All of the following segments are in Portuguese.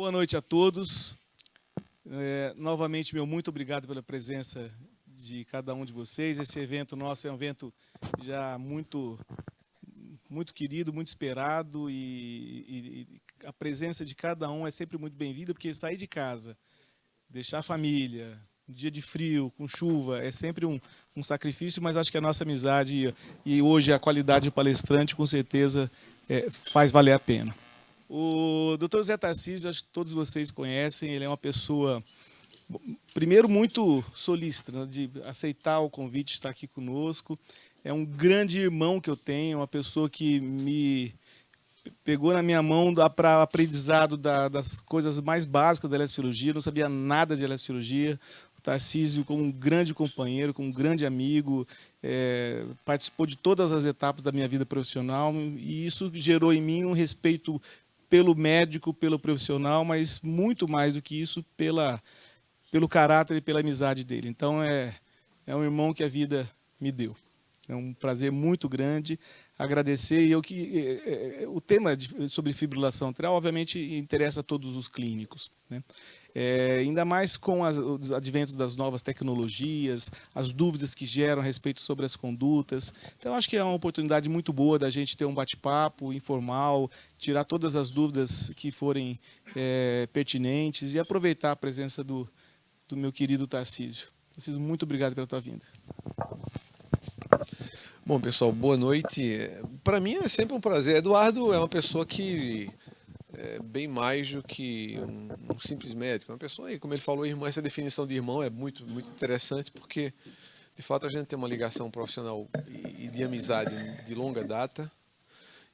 Boa noite a todos. Novamente, meu muito obrigado pela presença de cada um de vocês. Esse evento nosso é um evento já muito querido, muito esperado e a presença de cada um é sempre muito bem-vinda, porque sair de casa, deixar a família, um dia de frio, com chuva, é sempre um sacrifício, mas acho que a nossa amizade e hoje a qualidade do palestrante, com certeza, faz valer a pena. O Dr. Zé Tarcísio, acho que todos vocês conhecem, ele é uma pessoa, primeiro, muito solícita, né, de aceitar o convite de estar aqui conosco. É um grande irmão que eu tenho, uma pessoa que me pegou na minha mão para aprendizado das coisas mais básicas da eletrocirurgia, não sabia nada de eletrocirurgia. O Tarcísio, como um grande companheiro, como um grande amigo, participou de todas as etapas da minha vida profissional e isso gerou em mim um respeito pelo médico, pelo profissional, mas muito mais do que isso pelo caráter e pela amizade dele. Então, é um irmão que a vida me deu. É um prazer muito grande agradecer. E o tema sobre fibrilação atrial, obviamente, interessa a todos os clínicos, né? Ainda mais com os adventos das novas tecnologias, as dúvidas que geram a respeito sobre as condutas. Então, acho que é uma oportunidade muito boa da gente ter um bate-papo informal, tirar todas as dúvidas que forem pertinentes e aproveitar a presença do meu querido Tarcísio. Tarcísio, muito obrigado pela tua vinda. Bom, pessoal, boa noite. Para mim é sempre um prazer. Eduardo é uma pessoa que é bem mais do que um simples médico. É uma pessoa, aí, como ele falou, irmão, essa definição de irmão é muito, muito interessante, porque, de fato, a gente tem uma ligação profissional e de amizade de longa data.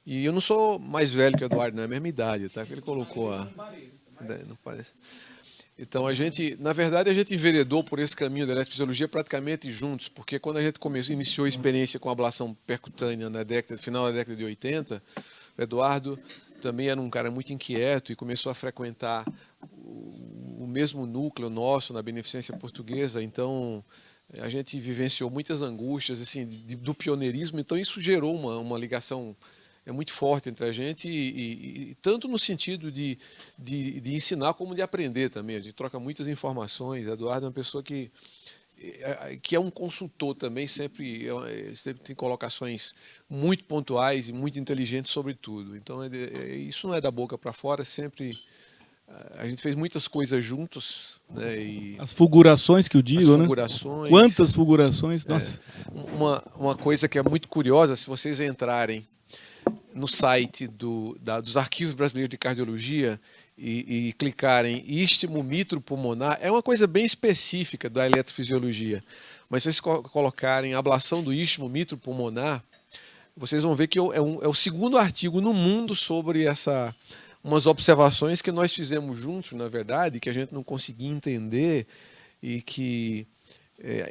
E eu não sou mais velho que o Eduardo, não é a mesma idade, tá? Que ele colocou a... Não parece. Então, na verdade, a gente enveredou por esse caminho da eletrofisiologia praticamente juntos, porque quando a gente iniciou a experiência com ablação percutânea final da década de 80, o Eduardo também era um cara muito inquieto e começou a frequentar o mesmo núcleo nosso na Beneficência Portuguesa. Então, a gente vivenciou muitas angústias assim, do pioneirismo, então isso gerou uma ligação muito forte entre a gente, e tanto no sentido de ensinar como de aprender também. A gente troca muitas informações. Eduardo é uma pessoa que é um consultor também, sempre tem colocações muito pontuais e muito inteligentes sobre tudo. Então, isso não é da boca para fora, sempre... A gente fez muitas coisas juntos, né? As fulgurações que eu digo, né? Quantas fulgurações, nossa. Uma coisa que é muito curiosa, se vocês entrarem no site dos Arquivos Brasileiros de Cardiologia e clicarem istmo mitro-pulmonar, é uma coisa bem específica da eletrofisiologia. Mas se vocês colocarem ablação do istmo mitro-pulmonar, vocês vão ver que é o segundo artigo no mundo sobre umas observações que nós fizemos juntos, na verdade, que a gente não conseguia entender e que,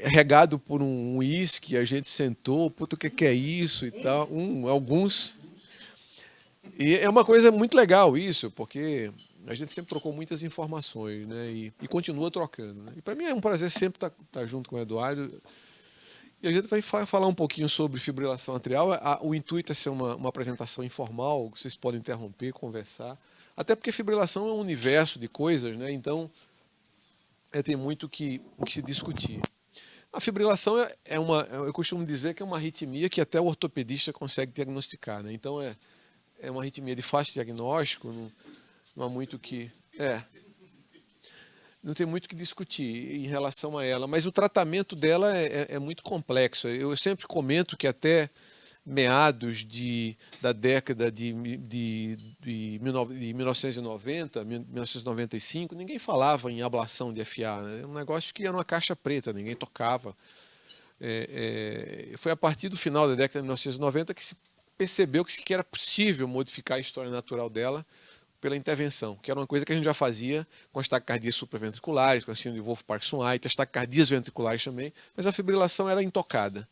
regado por um uísque, a gente sentou, puta, o que é isso e tal, alguns... E é uma coisa muito legal isso, porque a gente sempre trocou muitas informações, né? E continua trocando, né? E para mim é um prazer sempre estar junto com o Eduardo. E a gente vai falar um pouquinho sobre fibrilação atrial. O intuito é ser uma apresentação informal, vocês podem interromper, conversar. Até porque fibrilação é um universo de coisas, né? Então, tem muito o que se discutir. A fibrilação eu costumo dizer que é uma arritmia que até o ortopedista consegue diagnosticar, né? Então, é uma arritmia de fácil diagnóstico, não há muito que... Não tem muito o que discutir em relação a ela, mas o tratamento dela é muito complexo. Eu sempre comento que até meados da década de 1990, 1995, ninguém falava em ablação de FA, né? É um negócio que era uma caixa preta, ninguém tocava. Foi a partir do final da década de 1990 que se percebeu que era possível modificar a história natural dela pela intervenção, que era uma coisa que a gente já fazia com as taquicardias supraventriculares, com a síndrome de Wolff-Parkinson-White, as taquicardias ventriculares também, mas a fibrilação era intocada.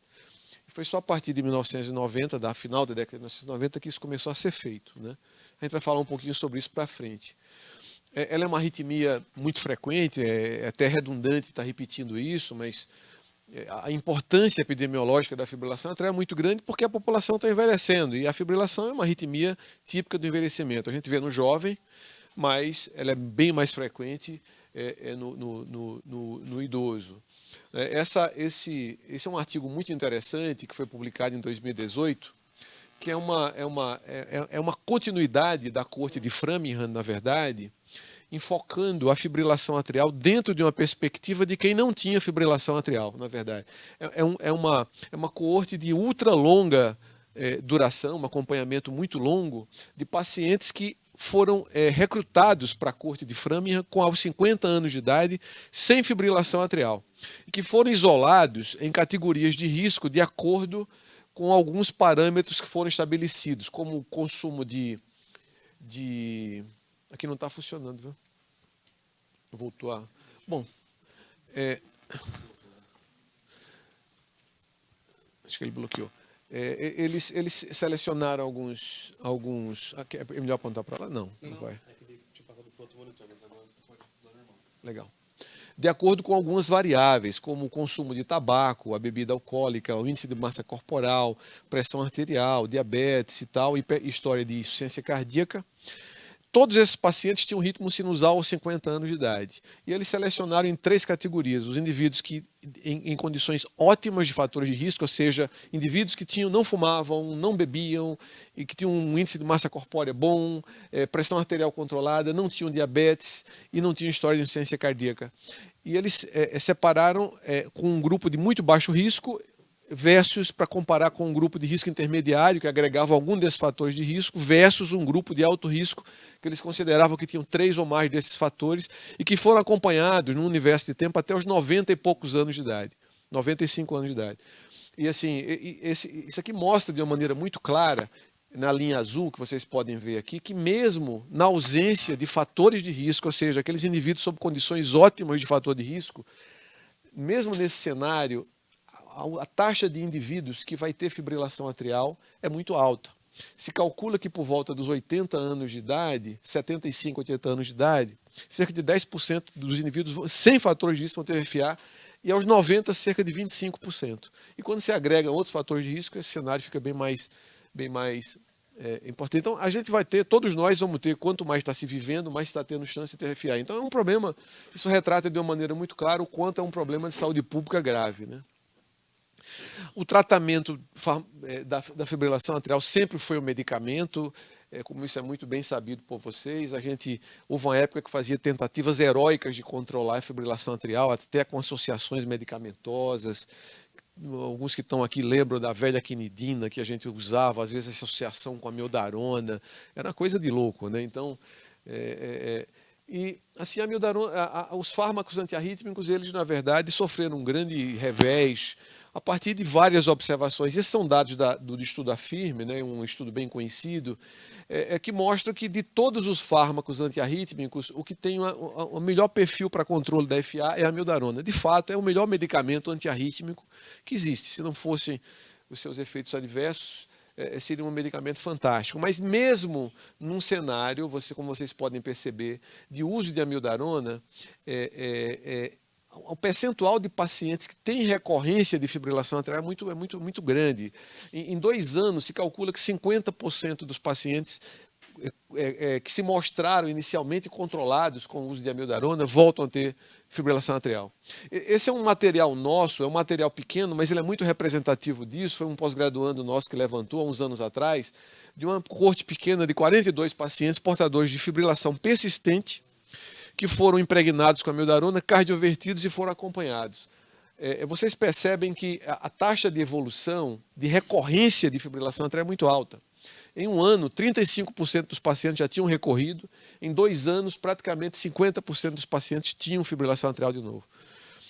E foi só a partir de 1990, da final da década de 1990, que isso começou a ser feito, né? A gente vai falar um pouquinho sobre isso para frente. Ela é uma arritmia muito frequente, é até redundante estar repetindo isso, mas a importância epidemiológica da fibrilação atrial é muito grande porque a população está envelhecendo e a fibrilação é uma arritmia típica do envelhecimento. A gente vê no jovem, mas ela é bem mais frequente no idoso. Esse é um artigo muito interessante que foi publicado em 2018, que é uma continuidade da corte de Framingham, na verdade, enfocando a fibrilação atrial dentro de uma perspectiva de quem não tinha fibrilação atrial, na verdade. É uma coorte de ultra longa duração, um acompanhamento muito longo de pacientes que foram recrutados para a corte de Framingham com aos 50 anos de idade, sem fibrilação atrial, e que foram isolados em categorias de risco de acordo com alguns parâmetros que foram estabelecidos, como o consumo de... Aqui não está funcionando, viu? Voltou a... Bom, acho que ele bloqueou. Eles selecionaram alguns... É melhor apontar para lá? Não vai. Legal. De acordo com algumas variáveis, como o consumo de tabaco, a bebida alcoólica, o índice de massa corporal, pressão arterial, diabetes e tal, e história de insuficiência cardíaca. Todos esses pacientes tinham ritmo sinusal aos 50 anos de idade. E eles selecionaram em 3 categorias: os indivíduos que em condições ótimas de fatores de risco, ou seja, indivíduos que não fumavam, não bebiam, e que tinham um índice de massa corpórea bom, pressão arterial controlada, não tinham diabetes e não tinham história de insuficiência cardíaca. E eles separaram com um grupo de muito baixo risco versus para comparar com um grupo de risco intermediário que agregava algum desses fatores de risco versus um grupo de alto risco que eles consideravam que tinham 3 ou mais desses fatores e que foram acompanhados num universo de tempo até os 90 e poucos anos de idade, 95 anos de idade. E assim, isso aqui mostra de uma maneira muito clara, na linha azul que vocês podem ver aqui, que mesmo na ausência de fatores de risco, ou seja, aqueles indivíduos sob condições ótimas de fator de risco, mesmo nesse cenário, a taxa de indivíduos que vai ter fibrilação atrial é muito alta. Se calcula que por volta dos 80 anos de idade, 75, 80 anos de idade, cerca de 10% dos indivíduos sem fatores de risco vão ter FA, e aos 90, cerca de 25%. E quando se agrega outros fatores de risco, esse cenário fica bem mais importante. Então, a gente vai ter, todos nós vamos ter, quanto mais está se vivendo, mais está tendo chance de ter FA. Então, é um problema, isso retrata de uma maneira muito clara o quanto é um problema de saúde pública grave, né? O tratamento da fibrilação atrial sempre foi um medicamento, como isso é muito bem sabido por vocês. Houve uma época que fazia tentativas heróicas de controlar a fibrilação atrial, até com associações medicamentosas. Alguns que estão aqui lembram da velha quinidina que a gente usava, às vezes associação com a amiodarona, era uma coisa de louco, né? Então, e assim, a mildarona, os fármacos antiarrítmicos, eles na verdade sofreram um grande revés a partir de várias observações. Esses são dados do estudo AFIRME, né, um estudo bem conhecido, que mostra que de todos os fármacos antiarrítmicos, o que tem o melhor perfil para controle da FA é a mildarona. De fato, é o melhor medicamento antiarrítmico que existe. Se não fossem os seus efeitos adversos, seria um medicamento fantástico. Mas mesmo num cenário, como vocês podem perceber, de uso de amiodarona, o percentual de pacientes que têm recorrência de fibrilação atrial é muito grande. Em 2 anos, se calcula que 50% dos pacientes que se mostraram inicialmente controlados com o uso de amiodarona voltam a ter fibrilação atrial. Esse é um material nosso, é um material pequeno, mas ele é muito representativo disso. Foi um pós-graduando nosso que levantou há uns anos atrás, de uma coorte pequena de 42 pacientes portadores de fibrilação persistente, que foram impregnados com amiodarona, cardiovertidos e foram acompanhados. Vocês percebem que a taxa de evolução, de recorrência de fibrilação atrial é muito alta. Em 1 ano, 35% dos pacientes já tinham recorrido. Em 2 anos, praticamente 50% dos pacientes tinham fibrilação atrial de novo.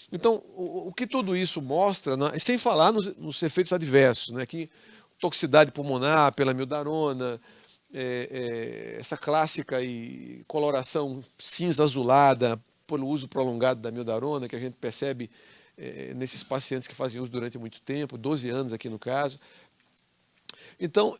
Então, o que tudo isso mostra, sem falar nos efeitos adversos, né, que toxicidade pulmonar pela amiodarona, essa clássica e coloração cinza azulada pelo uso prolongado da amiodarona, que a gente percebe nesses pacientes que fazem uso durante muito tempo, 12 anos aqui no caso. Então,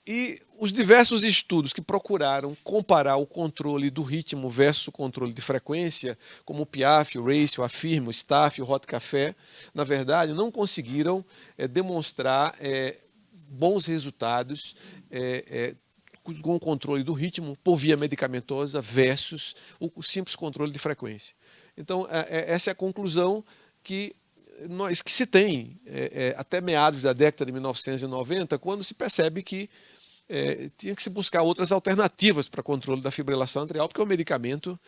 e os diversos estudos que procuraram comparar o controle do ritmo versus o controle de frequência, como o PIAF, o RACE, o AFIRME, o STAFF, o Hot Café, na verdade, não conseguiram demonstrar bons resultados com o controle do ritmo por via medicamentosa versus o simples controle de frequência. Então, essa é a conclusão que se tem até meados da década de 1990, quando se percebe que tinha que se buscar outras alternativas para controle da fibrilação atrial, porque o medicamento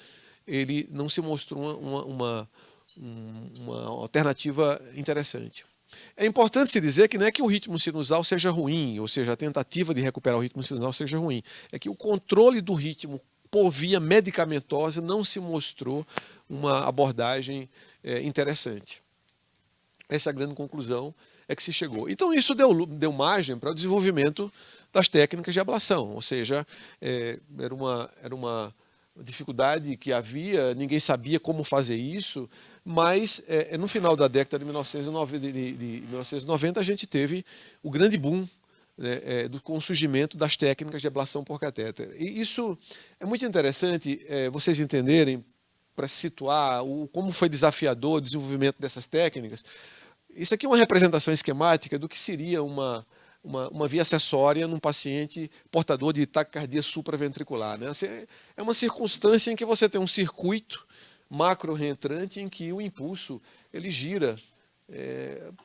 ele não se mostrou uma alternativa interessante. É importante se dizer que não é que o ritmo sinusal seja ruim, ou seja, a tentativa de recuperar o ritmo sinusal seja ruim. É que o controle do ritmo por via medicamentosa não se mostrou uma abordagem interessante. Essa é a grande conclusão que se chegou. Então isso deu margem para o desenvolvimento das técnicas de ablação, ou seja, era uma dificuldade que havia, ninguém sabia como fazer isso, mas no final da década de 1990 a gente teve o grande boom com o surgimento das técnicas de ablação por catéter. E isso é muito interessante vocês entenderem, para situar como foi desafiador o desenvolvimento dessas técnicas. Isso aqui é uma representação esquemática do que seria uma via acessória num paciente portador de taquicardia supraventricular, né? É uma circunstância em que você tem um circuito macro-reentrante em que o impulso ele gira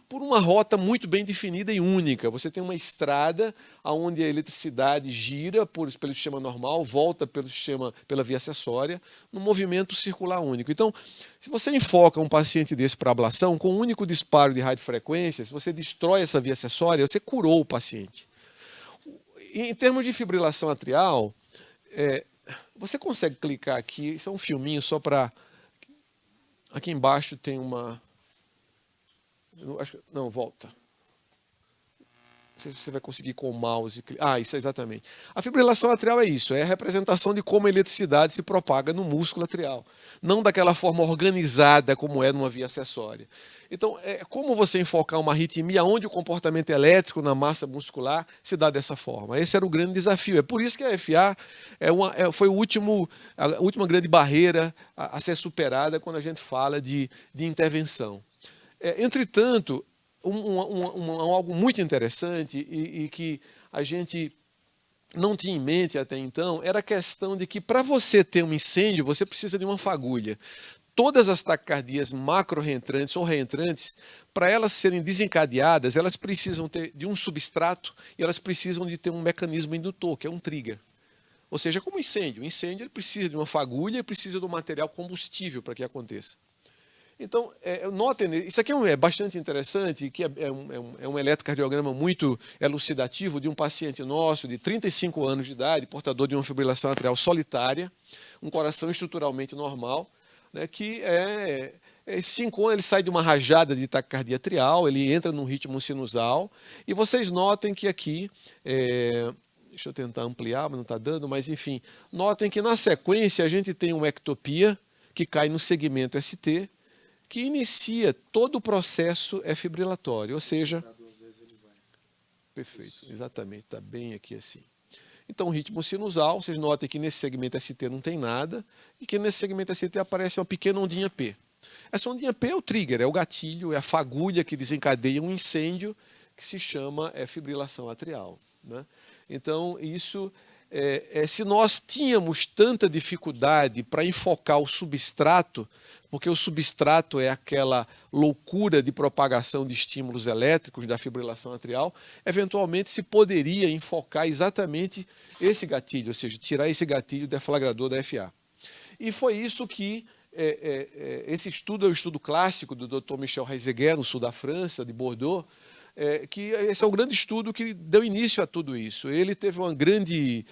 por uma rota muito bem definida e única. Você tem uma estrada onde a eletricidade gira pelo sistema normal, volta pela via acessória, num movimento circular único. Então, se você enfoca um paciente desse para ablação, com um único disparo de radiofrequência, se você destrói essa via acessória, você curou o paciente. Em termos de fibrilação atrial, você consegue clicar aqui, isso é um filminho só para... Aqui embaixo tem uma... Não, volta. Você vai conseguir com o mouse. Isso, exatamente. A fibrilação atrial é isso, é a representação de como a eletricidade se propaga no músculo atrial. Não daquela forma organizada como é numa via acessória. Então, como você enfocar uma arritmia onde o comportamento elétrico na massa muscular se dá dessa forma. Esse era o grande desafio. É por isso que a FA foi a última grande barreira a ser superada quando a gente fala de intervenção. Entretanto, algo muito interessante e que a gente não tinha em mente até então era a questão de que para você ter um incêndio, você precisa de uma fagulha. Todas as taquicardias macro-reentrantes ou reentrantes, para elas serem desencadeadas, elas precisam ter de um substrato e elas precisam de ter um mecanismo indutor, que é um trigger. Ou seja, como incêndio. O incêndio ele precisa de uma fagulha e precisa de um material combustível para que aconteça. Então, notem, isso aqui é bastante interessante, que é um eletrocardiograma muito elucidativo de um paciente nosso de 35 anos de idade, portador de uma fibrilação atrial solitária, um coração estruturalmente normal, né, que ele sai de uma rajada de taquicardia atrial, ele entra num ritmo sinusal, e vocês notem que aqui, deixa eu tentar ampliar, mas não está dando, mas enfim, notem que na sequência a gente tem uma ectopia que cai no segmento ST, que inicia todo o processo fibrilatório, ou seja... Perfeito, exatamente, está bem aqui assim. Então, o ritmo sinusal, vocês notem que nesse segmento ST não tem nada, e que nesse segmento ST aparece uma pequena ondinha P. Essa ondinha P é o trigger, é o gatilho, é a fagulha que desencadeia um incêndio que se chama fibrilação atrial, né? Então, isso... se nós tínhamos tanta dificuldade para enfocar o substrato, porque o substrato é aquela loucura de propagação de estímulos elétricos da fibrilação atrial, eventualmente se poderia enfocar exatamente esse gatilho, ou seja, tirar esse gatilho deflagrador da FA. E foi isso que esse estudo é o estudo clássico do Dr. Michel Reiseguer, no sul da França, de Bordeaux, que esse é o grande estudo que deu início a tudo isso. Ele teve uma grande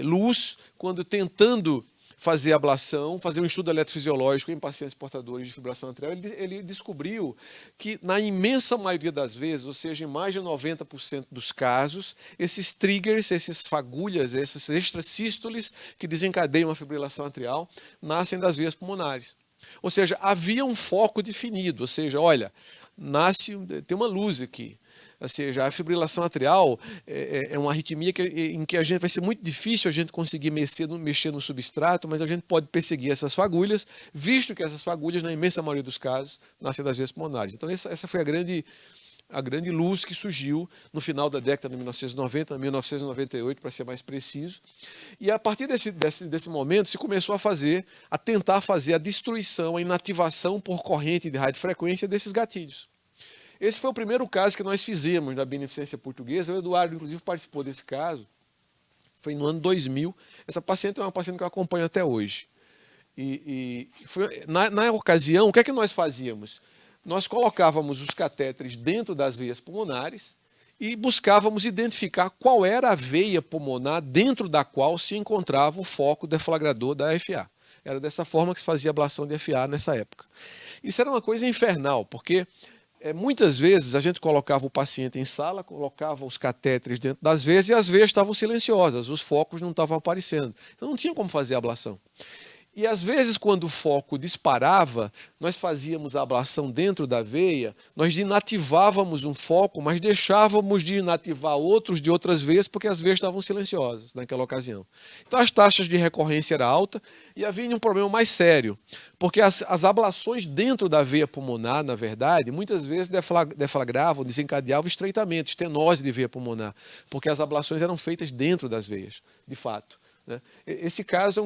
luz quando, tentando fazer ablação, fazer um estudo eletrofisiológico em pacientes portadores de fibrilação atrial, ele descobriu que, na imensa maioria das vezes, ou seja, em mais de 90% dos casos, esses triggers, essas fagulhas, esses extrasístoles que desencadeiam a fibrilação atrial, nascem das veias pulmonares. Ou seja, havia um foco definido, ou seja, olha, tem uma luz aqui. Ou seja, a fibrilação atrial é uma arritmia em que vai ser muito difícil a gente conseguir mexer no substrato, mas a gente pode perseguir essas fagulhas, visto que essas fagulhas, na imensa maioria dos casos, nascem das veias pulmonares. Então, essa foi a grande a grande luz que surgiu no final da década de 1990, 1998, para ser mais preciso. E a partir desse momento se começou a tentar fazer a destruição, a inativação por corrente de radiofrequência desses gatilhos. Esse foi o primeiro caso que nós fizemos na Beneficência Portuguesa. O Eduardo, inclusive, participou desse caso. Foi no ano 2000. Essa paciente é uma paciente que eu acompanho até hoje. Na ocasião, o que é que nós fazíamos? Nós colocávamos os catéteres dentro das veias pulmonares e buscávamos identificar qual era a veia pulmonar dentro da qual se encontrava o foco deflagrador da FA. Era dessa forma que se fazia a ablação de FA nessa época. Isso era uma coisa infernal, porque muitas vezes a gente colocava o paciente em sala, colocava os catéteres dentro das veias e as veias estavam silenciosas, os focos não estavam aparecendo. Então não tinha como fazer a ablação. E às vezes, quando o foco disparava, nós fazíamos a ablação dentro da veia, nós inativávamos um foco, mas deixávamos de inativar outros de outras veias, porque as veias estavam silenciosas naquela ocasião. Então as taxas de recorrência eram altas e havia um problema mais sério, porque as ablações dentro da veia pulmonar, na verdade, muitas vezes deflagravam, desencadeavam estreitamento, estenose de veia pulmonar, porque as ablações eram feitas dentro das veias, de fato. Esse caso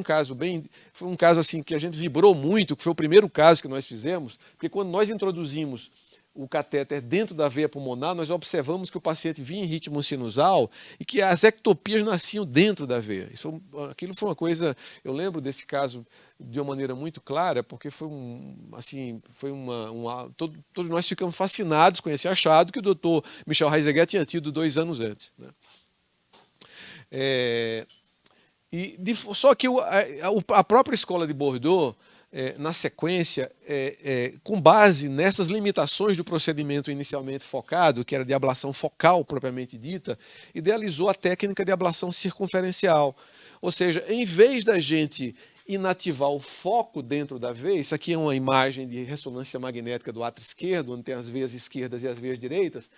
foi um caso assim que a gente vibrou muito, que foi o primeiro caso que nós fizemos, porque quando nós introduzimos o catéter dentro da veia pulmonar, nós observamos que o paciente vinha em ritmo sinusal e que as ectopias nasciam dentro da veia. Aquilo foi uma coisa, eu lembro desse caso de uma maneira muito clara, porque todos nós ficamos fascinados com esse achado que o doutor Michel Heiseguer tinha tido 2 anos antes. Só que a própria escola de Bordeaux, na sequência, com base nessas limitações do procedimento inicialmente focado, que era de ablação focal propriamente dita, idealizou a técnica de ablação circunferencial. Ou seja, em vez da gente inativar o foco dentro da veia, isso aqui é uma imagem de ressonância magnética do átrio esquerdo, onde tem as veias esquerdas e as veias direitas.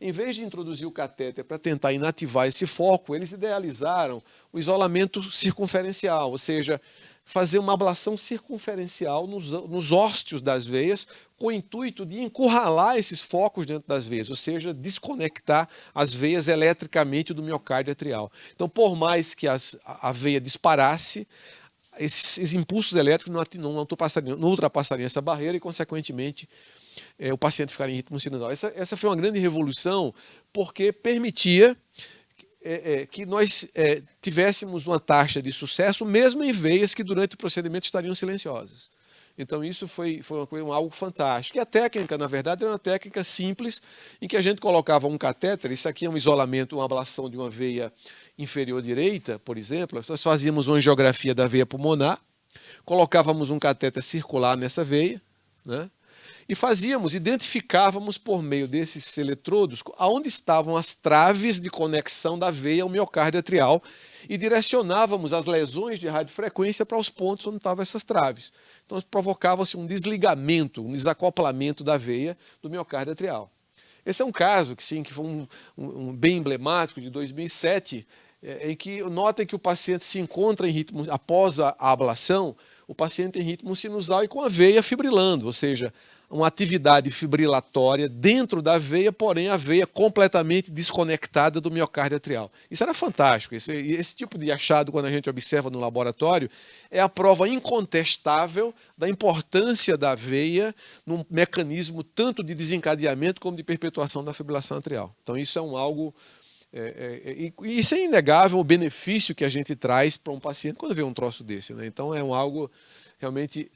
Em vez de introduzir o catéter para tentar inativar esse foco, eles idealizaram o isolamento circunferencial, ou seja, fazer uma ablação circunferencial nos ósteos das veias, com o intuito de encurralar esses focos dentro das veias, ou seja, desconectar as veias eletricamente do miocárdio atrial. Então, por mais que a veia disparasse, esses impulsos elétricos não ultrapassariam essa barreira e, consequentemente, o paciente ficar em ritmo sinusal. Essa foi uma grande revolução, porque permitia que nós tivéssemos uma taxa de sucesso, mesmo em veias que durante o procedimento estariam silenciosas. Então isso foi algo fantástico. E a técnica, na verdade, era uma técnica simples, em que a gente colocava um catéter, isso aqui é um isolamento, uma ablação de uma veia inferior direita, por exemplo, nós fazíamos uma angiografia da veia pulmonar, colocávamos um catéter circular nessa veia, né? E identificávamos por meio desses eletrodos aonde estavam as traves de conexão da veia ao miocárdio atrial e direcionávamos as lesões de radiofrequência para os pontos onde estavam essas traves. Então provocava-se um desligamento, um desacoplamento da veia do miocárdio atrial. Esse é um caso que foi um bem emblemático de 2007, em que notem que o paciente se encontra em ritmo, após a ablação, o paciente em ritmo sinusal e com a veia fibrilando, ou seja, uma atividade fibrilatória dentro da veia, porém a veia completamente desconectada do miocárdio atrial. Isso era fantástico. Esse tipo de achado, quando a gente observa no laboratório, é a prova incontestável da importância da veia num mecanismo tanto de desencadeamento como de perpetuação da fibrilação atrial. Então isso é algo... isso é inegável o benefício que a gente traz para um paciente quando vê um troço desse, né? Então é algo realmente...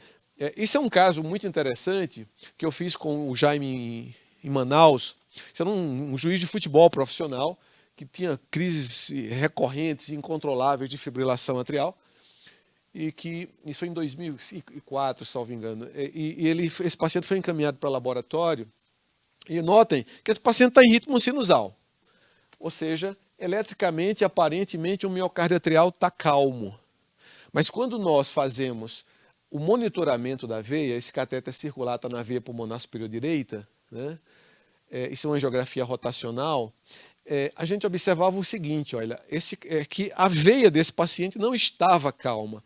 Isso é um caso muito interessante que eu fiz com o Jaime em Manaus. Isso era um juiz de futebol profissional que tinha crises recorrentes, incontroláveis de fibrilação atrial. E que isso foi em 2004, salvo engano. Esse paciente foi encaminhado para o laboratório. E notem que esse paciente está em ritmo sinusal. Ou seja, eletricamente, aparentemente, o miocárdio atrial está calmo. Mas quando nós fazemos o monitoramento da veia, esse catéter circular está na veia pulmonar superior direita, né? Isso é uma angiografia rotacional, a gente observava o seguinte, olha, que a veia desse paciente não estava calma.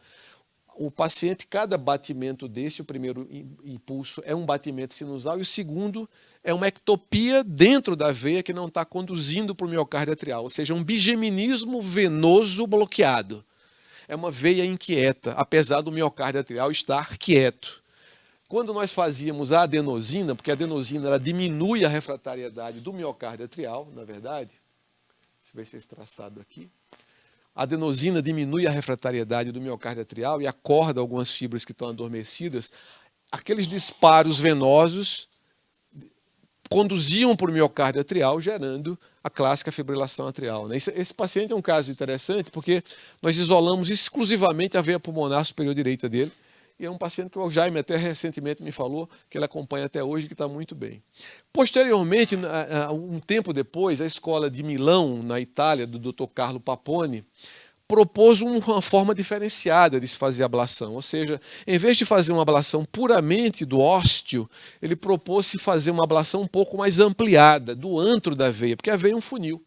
o paciente, cada batimento desse, o primeiro impulso é um batimento sinusal e o segundo é uma ectopia dentro da veia que não está conduzindo para o miocárdio atrial, ou seja, um bigeminismo venoso bloqueado. É uma veia inquieta, apesar do miocárdio atrial estar quieto. Quando nós fazíamos a adenosina, porque a adenosina ela diminui a refratariedade do miocárdio atrial, na verdade, se vai ser esse traçado aqui, a adenosina diminui a refratariedade do miocárdio atrial e acorda algumas fibras que estão adormecidas. Aqueles disparos venosos conduziam para o miocárdio atrial, gerando a clássica fibrilação atrial. Esse paciente é um caso interessante porque nós isolamos exclusivamente a veia pulmonar superior direita dele, e é um paciente que o Jaime até recentemente me falou que ele acompanha até hoje, que está muito bem. Posteriormente, um tempo depois, a escola de Milão, na Itália, do Dr. Carlo Paponi, propôs uma forma diferenciada de se fazer ablação, ou seja, em vez de fazer uma ablação puramente do ósteo, ele propôs se fazer uma ablação um pouco mais ampliada, do antro da veia, porque a veia é um funil.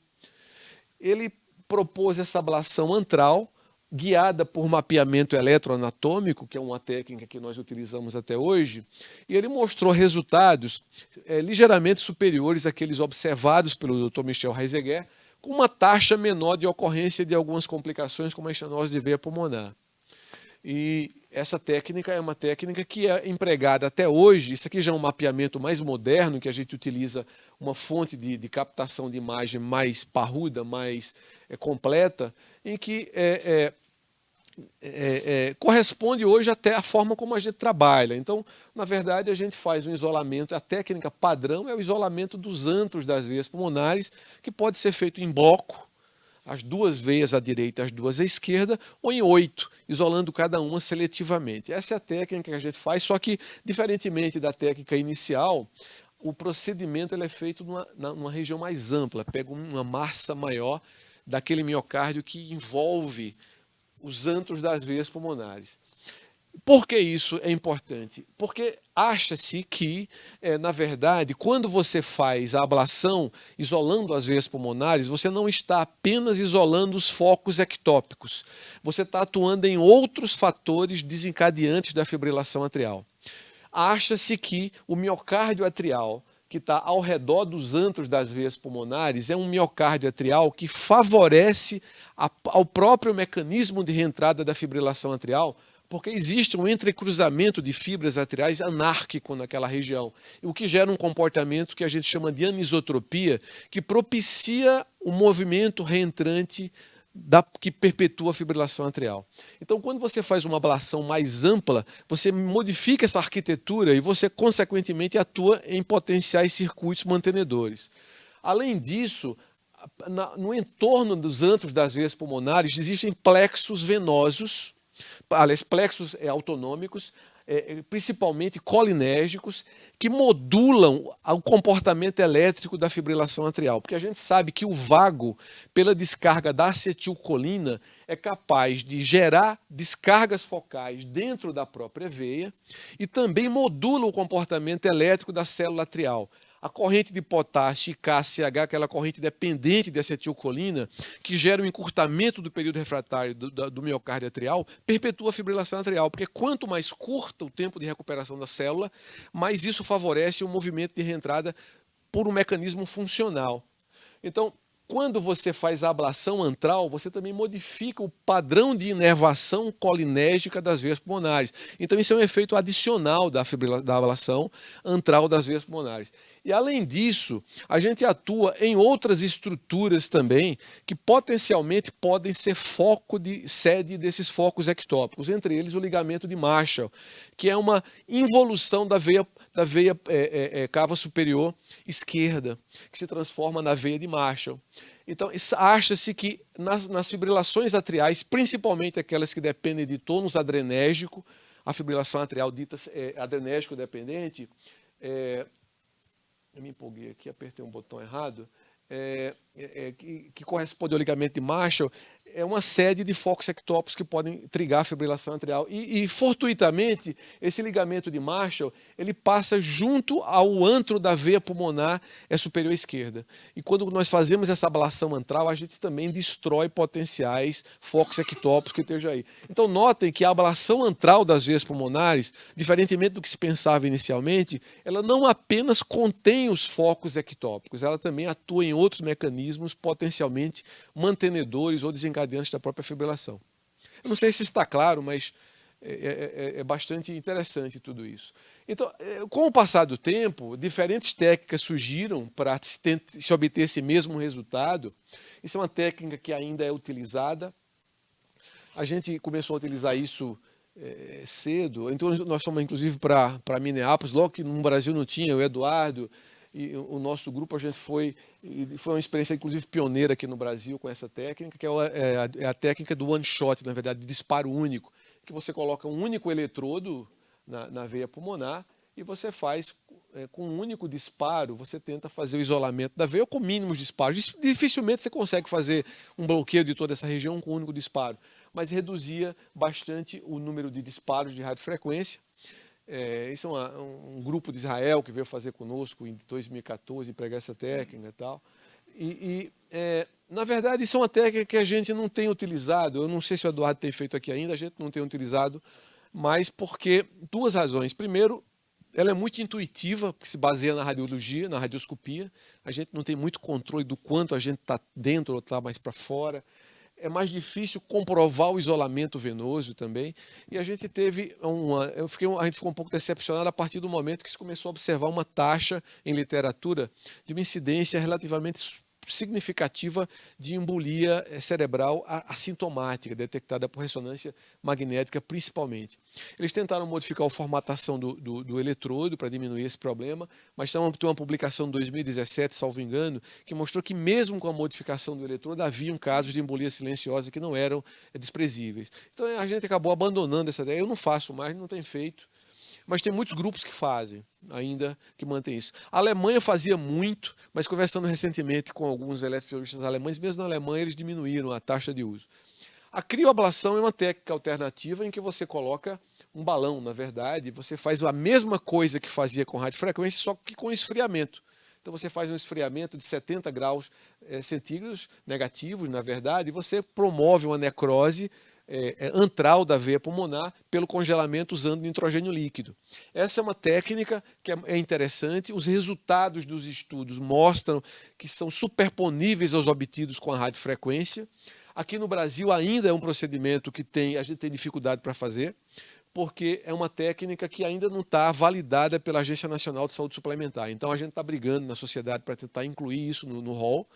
Ele propôs essa ablação antral, guiada por mapeamento eletroanatômico, que é uma técnica que nós utilizamos até hoje, e ele mostrou resultados ligeiramente superiores àqueles observados pelo Dr. Michel Heiseguer, com uma taxa menor de ocorrência de algumas complicações, como a estenose de veia pulmonar. E essa técnica é uma técnica que é empregada até hoje. Isso aqui já é um mapeamento mais moderno, que a gente utiliza uma fonte de captação de imagem mais parruda, mais completa, em que corresponde hoje até à forma como a gente trabalha. Então, na verdade, a gente faz um isolamento, a técnica padrão é o isolamento dos antros das veias pulmonares, que pode ser feito em bloco, as duas veias à direita e as duas à esquerda, ou em 8, isolando cada uma seletivamente. Essa é a técnica que a gente faz, só que, diferentemente da técnica inicial, o procedimento ele é feito numa região mais ampla, pega uma massa maior daquele miocárdio que envolve os antros das veias pulmonares. Por que isso é importante? Porque acha-se que, na verdade, quando você faz a ablação isolando as veias pulmonares, você não está apenas isolando os focos ectópicos, você está atuando em outros fatores desencadeantes da fibrilação atrial. Acha-se que o miocárdio atrial, que está ao redor dos antros das veias pulmonares, é um miocárdio atrial que favorece ao próprio mecanismo de reentrada da fibrilação atrial, porque existe um entrecruzamento de fibras atriais anárquico naquela região, o que gera um comportamento que a gente chama de anisotropia, que propicia o movimento reentrante que perpetua a fibrilação atrial. Então, quando você faz uma ablação mais ampla, você modifica essa arquitetura e você, consequentemente, atua em potenciais circuitos mantenedores. Além disso, no entorno dos antros das veias pulmonares existem plexos venosos, aliás, plexos autonômicos, principalmente colinérgicos, que modulam o comportamento elétrico da fibrilação atrial. Porque a gente sabe que o vago, pela descarga da acetilcolina, é capaz de gerar descargas focais dentro da própria veia e também modula o comportamento elétrico da célula atrial. A corrente de potássio e KCH, aquela corrente dependente de acetilcolina, que gera um encurtamento do período refratário do miocárdio atrial, perpetua a fibrilação atrial, porque quanto mais curta o tempo de recuperação da célula, mais isso favorece o movimento de reentrada por um mecanismo funcional. Então, quando você faz a ablação antral, você também modifica o padrão de inervação colinérgica das veias pulmonares. Então, isso é um efeito adicional da ablação antral das veias pulmonares. E, além disso, a gente atua em outras estruturas também que potencialmente podem ser foco de sede desses focos ectópicos, entre eles o ligamento de Marshall, que é uma involução da veia cava superior esquerda, que se transforma na veia de Marshall. Então, acha-se que nas fibrilações atriais, principalmente aquelas que dependem de tônus adrenérgico, a fibrilação atrial dita adrenérgico dependente, eu me empolguei aqui, apertei um botão errado, que corresponde ao ligamento de Marshall, é uma série de focos ectópicos que podem trigar a fibrilação atrial. E fortuitamente, esse ligamento de Marshall, ele passa junto ao antro da veia pulmonar superior esquerda. E quando nós fazemos essa ablação antral, a gente também destrói potenciais focos ectópicos que estejam aí. Então notem que a ablação antral das veias pulmonares, diferentemente do que se pensava inicialmente, ela não apenas contém os focos ectópicos, ela também atua em outros mecanismos potencialmente mantenedores ou desencadeantes da própria fibrilação. Eu não sei se está claro, mas é bastante interessante tudo isso. Então, com o passar do tempo, diferentes técnicas surgiram para se obter esse mesmo resultado. Isso é uma técnica que ainda é utilizada. A gente começou a utilizar isso cedo. Então, nós fomos, inclusive, para Minneapolis, logo que no Brasil não tinha, o Eduardo e o nosso grupo, a gente foi uma experiência, inclusive, pioneira aqui no Brasil com essa técnica, que é a técnica do one shot, na verdade, de disparo único, que você coloca um único eletrodo na veia pulmonar e você faz, com um único disparo, você tenta fazer o isolamento da veia com mínimos disparos. Dificilmente você consegue fazer um bloqueio de toda essa região com um único disparo, mas reduzia bastante o número de disparos de radiofrequência. Isso é um grupo de Israel que veio fazer conosco em 2014, pregar essa técnica e tal. Na verdade, isso é uma técnica que a gente não tem utilizado. Eu não sei se o Eduardo tem feito aqui ainda, a gente não tem utilizado, mas porque duas razões. Primeiro, ela é muito intuitiva, porque se baseia na radiologia, na radioscopia. A gente não tem muito controle do quanto a gente está dentro ou está mais para fora. É mais difícil comprovar o isolamento venoso também. E a gente teve a gente ficou um pouco decepcionado a partir do momento que se começou a observar uma taxa em literatura de uma incidência relativamente significativa de embolia cerebral assintomática, detectada por ressonância magnética principalmente. Eles tentaram modificar a formatação do eletrodo para diminuir esse problema, mas tem uma publicação de 2017, salvo engano, que mostrou que mesmo com a modificação do eletrodo, haviam casos de embolia silenciosa que não eram desprezíveis. Então a gente acabou abandonando essa ideia. Eu não faço mais, não tenho feito. Mas tem muitos grupos que fazem, ainda que mantêm isso. A Alemanha fazia muito, mas conversando recentemente com alguns eletrofisiologistas alemães, mesmo na Alemanha eles diminuíram a taxa de uso. A crioablação é uma técnica alternativa em que você coloca um balão, na verdade, você faz a mesma coisa que fazia com radiofrequência, só que com esfriamento. Então você faz um esfriamento de 70 graus centígrados negativos, na verdade, e você promove uma necrose antral da veia pulmonar pelo congelamento usando nitrogênio líquido. Essa é uma técnica que é interessante. Os resultados dos estudos mostram que são superponíveis aos obtidos com a radiofrequência. Aqui no Brasil ainda é um procedimento que a gente tem dificuldade para fazer, porque é uma técnica que ainda não está validada pela Agência Nacional de Saúde Suplementar. Então a gente está brigando na sociedade para tentar incluir isso no rol,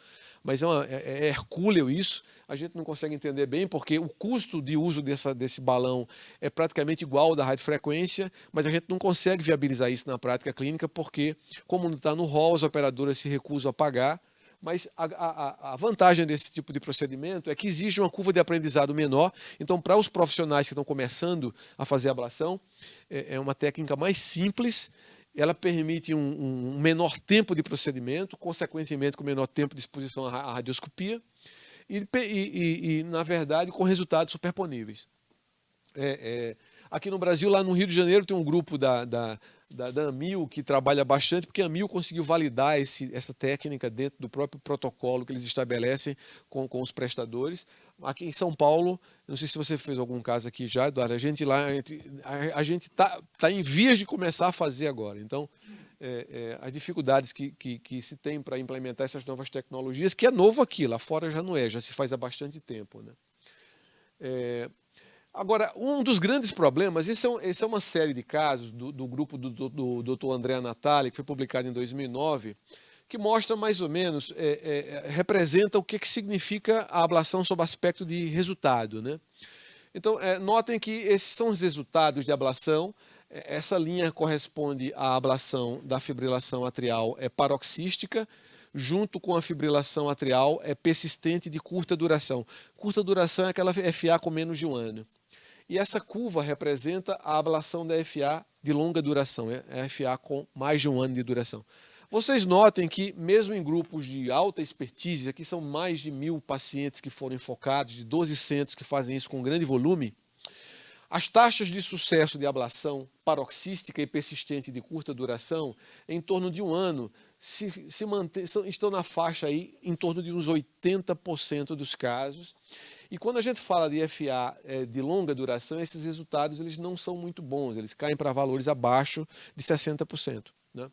mas é hercúleo isso, a gente não consegue entender bem, porque o custo de uso desse balão é praticamente igual ao da radiofrequência, mas a gente não consegue viabilizar isso na prática clínica, porque, como não está no rol, as operadoras se recusam a pagar. Mas a vantagem desse tipo de procedimento é que exige uma curva de aprendizado menor. Então, para os profissionais que estão começando a fazer ablação, é uma técnica mais simples. Ela permite um menor tempo de procedimento, consequentemente com menor tempo de exposição à radioscopia e na verdade, com resultados superponíveis. Aqui no Brasil, lá no Rio de Janeiro, tem um grupo da AMIL que trabalha bastante, porque a AMIL conseguiu validar essa técnica dentro do próprio protocolo que eles estabelecem com os prestadores. Aqui em São Paulo, não sei se você fez algum caso aqui já, Eduardo, a gente está em vias de começar a fazer agora. Então, as dificuldades que se tem para implementar essas novas tecnologias, que é novo aqui, lá fora já não é, já se faz há bastante tempo, né? Agora, um dos grandes problemas, essa é uma série de casos do grupo do Dr. André Natali, que foi publicado em 2009, que mostra mais ou menos, representa o que significa a ablação sob aspecto de resultado, né? Então, notem que esses são os resultados de ablação. Essa linha corresponde à ablação da fibrilação atrial paroxística, junto com a fibrilação atrial persistente de curta duração. Curta duração é aquela FA com menos de 1 ano. E essa curva representa a ablação da FA de longa duração, a FA com mais de 1 ano de duração. Vocês notem que, mesmo em grupos de alta expertise, aqui são mais de 1.000 pacientes que foram enfocados, de 12 centros que fazem isso com grande volume, as taxas de sucesso de ablação paroxística e persistente de curta duração, em torno de 1 ano, estão na faixa aí em torno de uns 80% dos casos. E quando a gente fala de FA de longa duração, esses resultados eles não são muito bons, eles caem para valores abaixo de 60%. Né?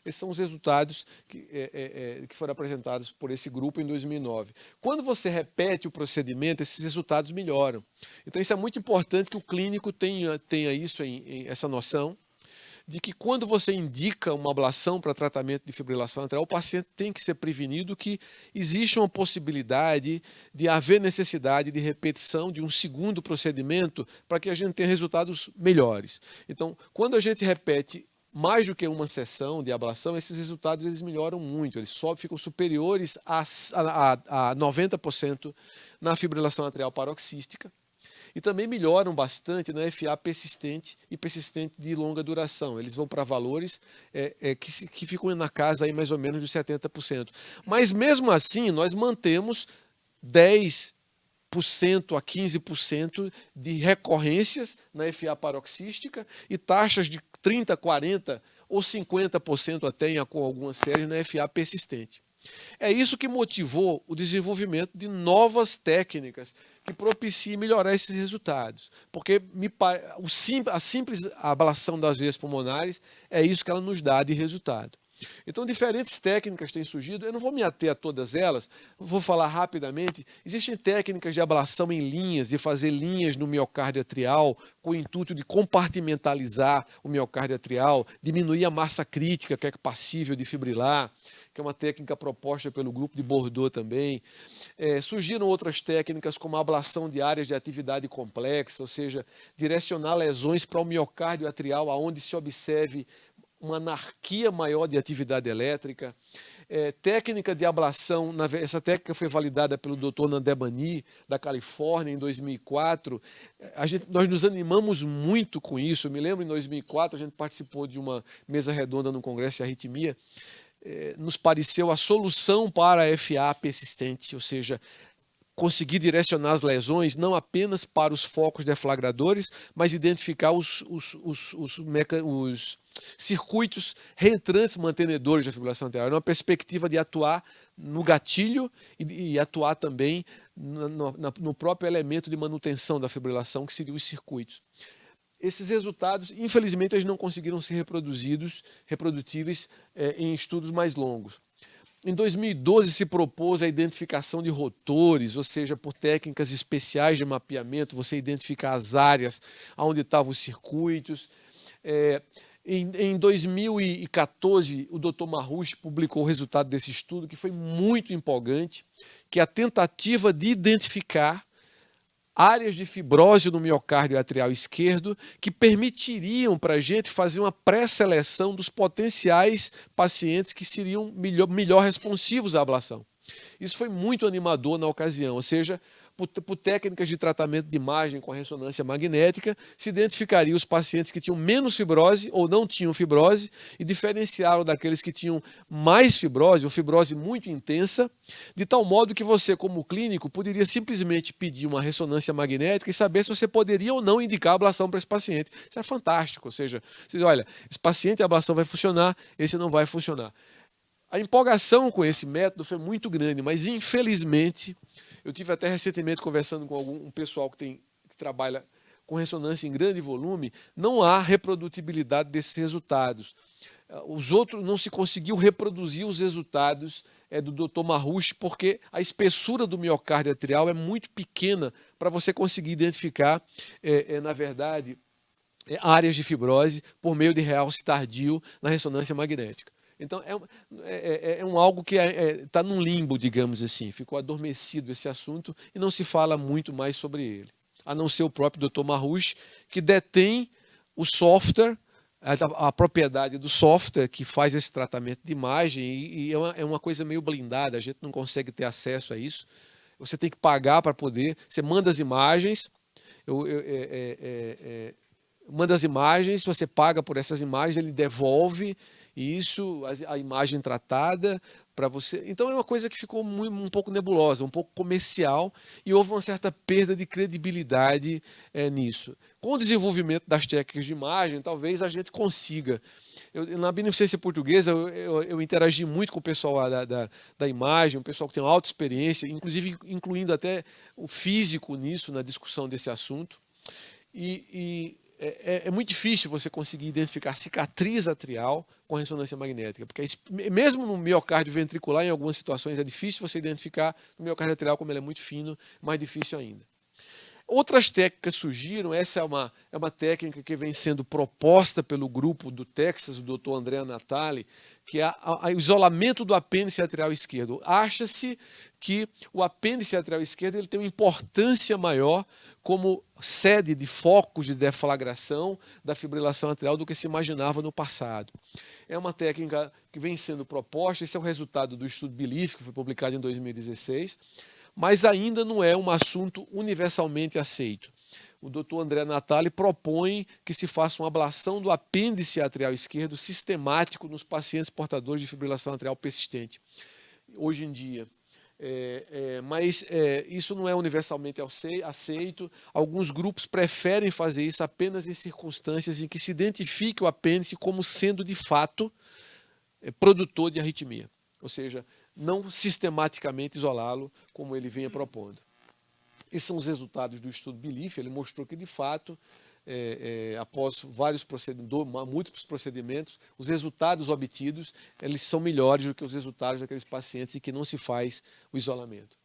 Esses são os resultados que foram apresentados por esse grupo em 2009. Quando você repete o procedimento, esses resultados melhoram. Então isso é muito importante que o clínico tenha isso, essa noção, de que quando você indica uma ablação para tratamento de fibrilação atrial, o paciente tem que ser prevenido que existe uma possibilidade de haver necessidade de repetição de um segundo procedimento para que a gente tenha resultados melhores. Então, quando a gente repete mais do que uma sessão de ablação, esses resultados eles melhoram muito, eles só ficam superiores a 90% na fibrilação atrial paroxística. E também melhoram bastante na FA persistente e persistente de longa duração. Eles vão para valores que ficam na casa aí mais ou menos de 70%. Mas mesmo assim, nós mantemos 10% a 15% de recorrências na FA paroxística e taxas de 30%, 40% ou 50% até em algumas séries na FA persistente. É isso que motivou o desenvolvimento de novas técnicas que propiciem melhorar esses resultados. Porque a simples ablação das veias pulmonares é isso que ela nos dá de resultado. Então, diferentes técnicas têm surgido. Eu não vou me ater a todas elas, vou falar rapidamente. Existem técnicas de ablação em linhas, de fazer linhas no miocárdio atrial, com o intuito de compartimentalizar o miocárdio atrial, diminuir a massa crítica, que é passível de fibrilar, que é uma técnica proposta pelo grupo de Bordeaux também. Surgiram outras técnicas, como a ablação de áreas de atividade complexa, ou seja, direcionar lesões para o miocárdio atrial, aonde se observe uma anarquia maior de atividade elétrica. Técnica de ablação, essa técnica foi validada pelo Dr. Nandebani, da Califórnia, em 2004. Nós nos animamos muito com isso. Eu me lembro, em 2004, a gente participou de uma mesa redonda no Congresso de Arritmia. Nos pareceu a solução para a FA persistente, ou seja, conseguir direcionar as lesões não apenas para os focos deflagradores, mas identificar os circuitos reentrantes mantenedores da fibrilação atrial. É uma perspectiva de atuar no gatilho e atuar também no próprio elemento de manutenção da fibrilação, que seriam os circuitos. Esses resultados, infelizmente, eles não conseguiram ser reprodutíveis em estudos mais longos. Em 2012 se propôs a identificação de rotores, ou seja, por técnicas especiais de mapeamento, você identificar as áreas onde estavam os circuitos. Em 2014, o Dr. Marruch publicou o resultado desse estudo, que foi muito empolgante, que é a tentativa de identificar áreas de fibrose no miocárdio atrial esquerdo que permitiriam para a gente fazer uma pré-seleção dos potenciais pacientes que seriam melhor responsivos à ablação. Isso foi muito animador na ocasião, ou seja, por técnicas de tratamento de imagem com ressonância magnética, se identificaria os pacientes que tinham menos fibrose ou não tinham fibrose e diferenciaram daqueles que tinham mais fibrose ou fibrose muito intensa, de tal modo que você, como clínico, poderia simplesmente pedir uma ressonância magnética e saber se você poderia ou não indicar a ablação para esse paciente. Isso é fantástico, ou seja, você diz, olha, esse paciente a ablação vai funcionar, esse não vai funcionar. A empolgação com esse método foi muito grande, mas infelizmente, eu tive até recentemente conversando com um pessoal que trabalha com ressonância em grande volume, não há reprodutibilidade desses resultados. Os outros não se conseguiu reproduzir os resultados do Dr. Marruch, porque a espessura do miocárdio atrial é muito pequena para você conseguir identificar, na verdade, áreas de fibrose por meio de realce tardio na ressonância magnética. Então, é algo que está num limbo, digamos assim. Ficou adormecido esse assunto e não se fala muito mais sobre ele. A não ser o próprio Dr. Marruch, que detém o software, a propriedade do software que faz esse tratamento de imagem, e é uma coisa meio blindada, a gente não consegue ter acesso a isso. Você tem que pagar para poder. Você manda as imagens, você paga por essas imagens, ele devolve. E isso, a imagem tratada para você. Então é uma coisa que ficou um pouco nebulosa, um pouco comercial, e houve uma certa perda de credibilidade nisso. Com o desenvolvimento das técnicas de imagem, talvez a gente consiga. Na Beneficência Portuguesa, eu interagi muito com o pessoal lá da imagem, um pessoal que tem uma alta experiência, inclusive incluindo até o físico nisso, na discussão desse assunto. É muito difícil você conseguir identificar cicatriz atrial com ressonância magnética, porque mesmo no miocárdio ventricular, em algumas situações, é difícil você identificar. No miocárdio atrial, como ele é muito fino, mais difícil ainda. Outras técnicas surgiram, essa é uma técnica que vem sendo proposta pelo grupo do Texas, o Dr. André Natali, que é o isolamento do apêndice atrial esquerdo. Acha-se que o apêndice atrial esquerdo ele tem uma importância maior como sede de focos de deflagração da fibrilação atrial do que se imaginava no passado. É uma técnica que vem sendo proposta, esse é o resultado do estudo BELIEF, que foi publicado em 2016, mas ainda não é um assunto universalmente aceito. O Dr. André Natali propõe que se faça uma ablação do apêndice atrial esquerdo sistemático nos pacientes portadores de fibrilação atrial persistente, hoje em dia. Mas isso não é universalmente aceito. Alguns grupos preferem fazer isso apenas em circunstâncias em que se identifique o apêndice como sendo, de fato, produtor de arritmia. Ou seja, não sistematicamente isolá-lo como ele vinha propondo. Esses são os resultados do estudo BELIEF. Ele mostrou que, de fato, após múltiplos procedimentos, os resultados obtidos eles são melhores do que os resultados daqueles pacientes em que não se faz o isolamento.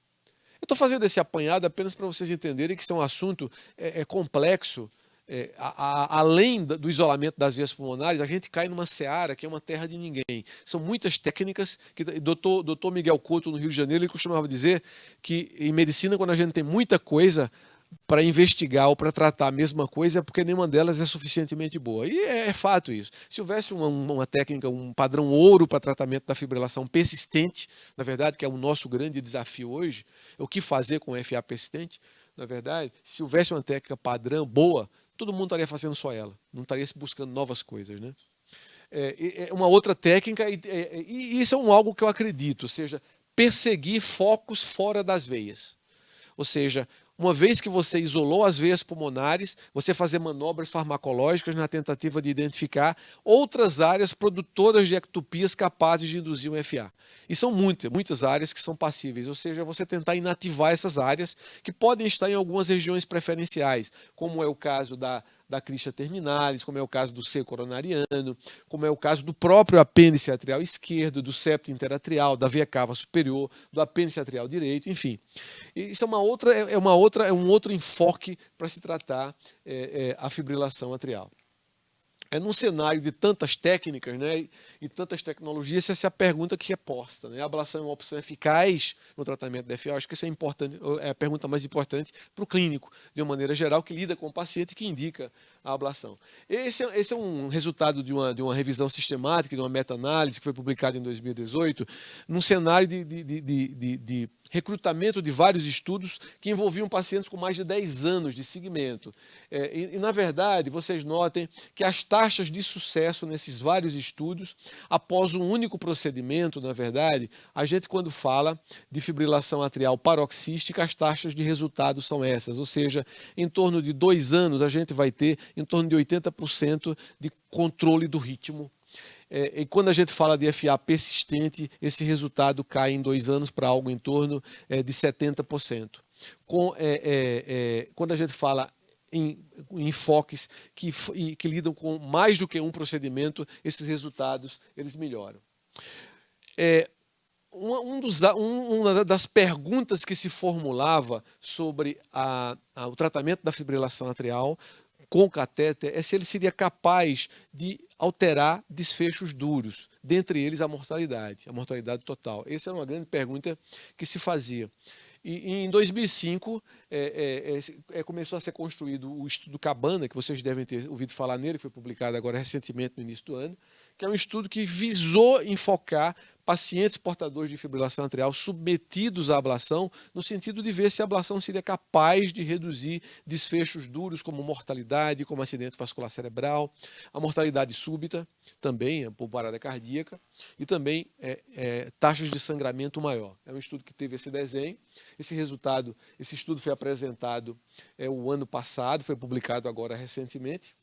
Eu estou fazendo esse apanhado apenas para vocês entenderem que isso é um assunto complexo. Além do isolamento das veias pulmonares, a gente cai numa seara que é uma terra de ninguém. São muitas técnicas que Dr. Miguel Couto, no Rio de Janeiro, ele costumava dizer que em medicina, quando a gente tem muita coisa para investigar ou para tratar a mesma coisa, é porque nenhuma delas é suficientemente boa. E é fato isso. Se houvesse uma técnica, um padrão ouro para tratamento da fibrilação persistente, na verdade, que é o nosso grande desafio hoje, é o que fazer com o FA persistente, na verdade, se houvesse uma técnica padrão boa, todo mundo estaria fazendo só ela, não estaria buscando novas coisas, né? É uma outra técnica, e isso é algo que eu acredito, ou seja, perseguir focos fora das veias. Ou seja, uma vez que você isolou as veias pulmonares, você fazer manobras farmacológicas na tentativa de identificar outras áreas produtoras de ectopias capazes de induzir um FA. E são muitas áreas que são passíveis, ou seja, você tentar inativar essas áreas que podem estar em algumas regiões preferenciais, como é o caso da crista terminalis, como é o caso do C coronariano, como é o caso do próprio apêndice atrial esquerdo, do septo interatrial, da veia cava superior, do apêndice atrial direito, enfim. Isso é um outro enfoque para se tratar a fibrilação atrial. Num cenário de tantas técnicas, né, e tantas tecnologias, essa é a pergunta que é posta, né? A ablação é uma opção eficaz no tratamento da FA? Eu acho que isso é importante, é a pergunta mais importante para o clínico, de uma maneira geral, que lida com o paciente e que indica a ablação. Esse é um resultado de uma revisão sistemática, de uma meta-análise que foi publicada em 2018, num cenário de recrutamento de vários estudos que envolviam pacientes com mais de 10 anos de segmento. Na verdade, vocês notem que as taxas de sucesso nesses vários estudos, após um único procedimento, na verdade, a gente, quando fala de fibrilação atrial paroxística, as taxas de resultado são essas, ou seja, em torno de 2 anos a gente vai ter em torno de 80% de controle do ritmo. E quando a gente fala de FA persistente, esse resultado cai em 2 anos para algo em torno de 70%. Quando a gente fala em enfoques que lidam com mais do que um procedimento, esses resultados eles melhoram. Uma das perguntas que se formulava sobre o tratamento da fibrilação atrial com catéter é se ele seria capaz de alterar desfechos duros, dentre eles a mortalidade total. Essa era uma grande pergunta que se fazia. E em 2005 começou a ser construído o estudo Cabana, que vocês devem ter ouvido falar nele, que foi publicado agora recentemente no início do ano, que é um estudo que visou enfocar pacientes portadores de fibrilação atrial submetidos à ablação, no sentido de ver se a ablação seria capaz de reduzir desfechos duros como mortalidade, como acidente vascular cerebral, a mortalidade súbita, também por parada cardíaca, e também taxas de sangramento maior. É um estudo que teve esse desenho. Esse estudo foi apresentado o ano passado, foi publicado agora recentemente.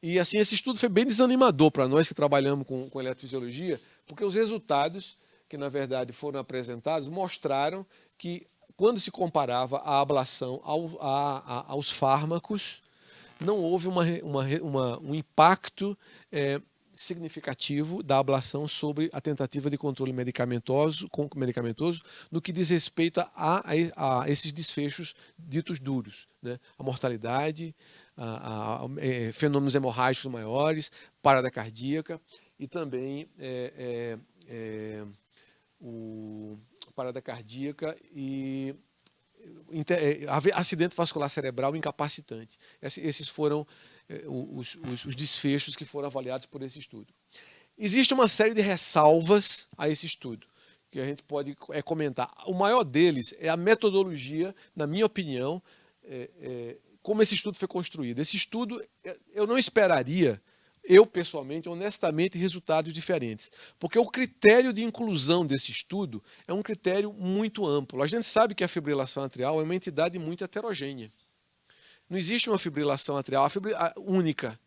E assim, esse estudo foi bem desanimador para nós que trabalhamos com eletrofisiologia, porque os resultados que na verdade foram apresentados mostraram que quando se comparava a ablação aos fármacos, não houve um impacto significativo da ablação sobre a tentativa de controle medicamentoso no que diz respeito a esses desfechos ditos duros, né? A mortalidade, fenômenos hemorrágicos maiores, parada cardíaca e também parada cardíaca e acidente vascular cerebral incapacitante. Esses foram os desfechos que foram avaliados por esse estudo. Existe uma série de ressalvas a esse estudo, que a gente pode comentar. O maior deles é a metodologia, na minha opinião, como esse estudo foi construído. Esse estudo, eu não esperaria, eu pessoalmente, honestamente, resultados diferentes. Porque o critério de inclusão desse estudo é um critério muito amplo. A gente sabe que a fibrilação atrial é uma entidade muito heterogênea. Não existe uma fibrilação atrial única.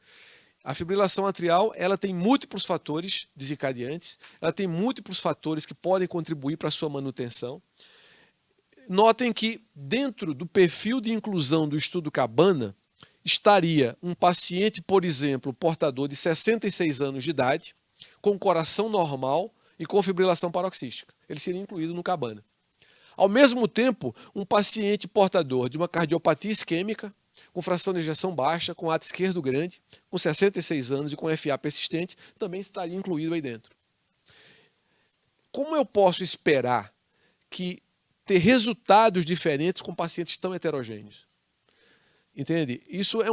A fibrilação atrial ela tem múltiplos fatores desencadeantes, ela tem múltiplos fatores que podem contribuir para a sua manutenção. Notem que dentro do perfil de inclusão do estudo Cabana estaria um paciente, por exemplo, portador de 66 anos de idade, com coração normal e com fibrilação paroxística. Ele seria incluído no Cabana. Ao mesmo tempo, um paciente portador de uma cardiopatia isquêmica, com fração de ejeção baixa, com ato esquerdo grande, com 66 anos e com FA persistente, também estaria incluído aí dentro. Como eu posso esperar que ter resultados diferentes com pacientes tão heterogêneos? Entende? Isso é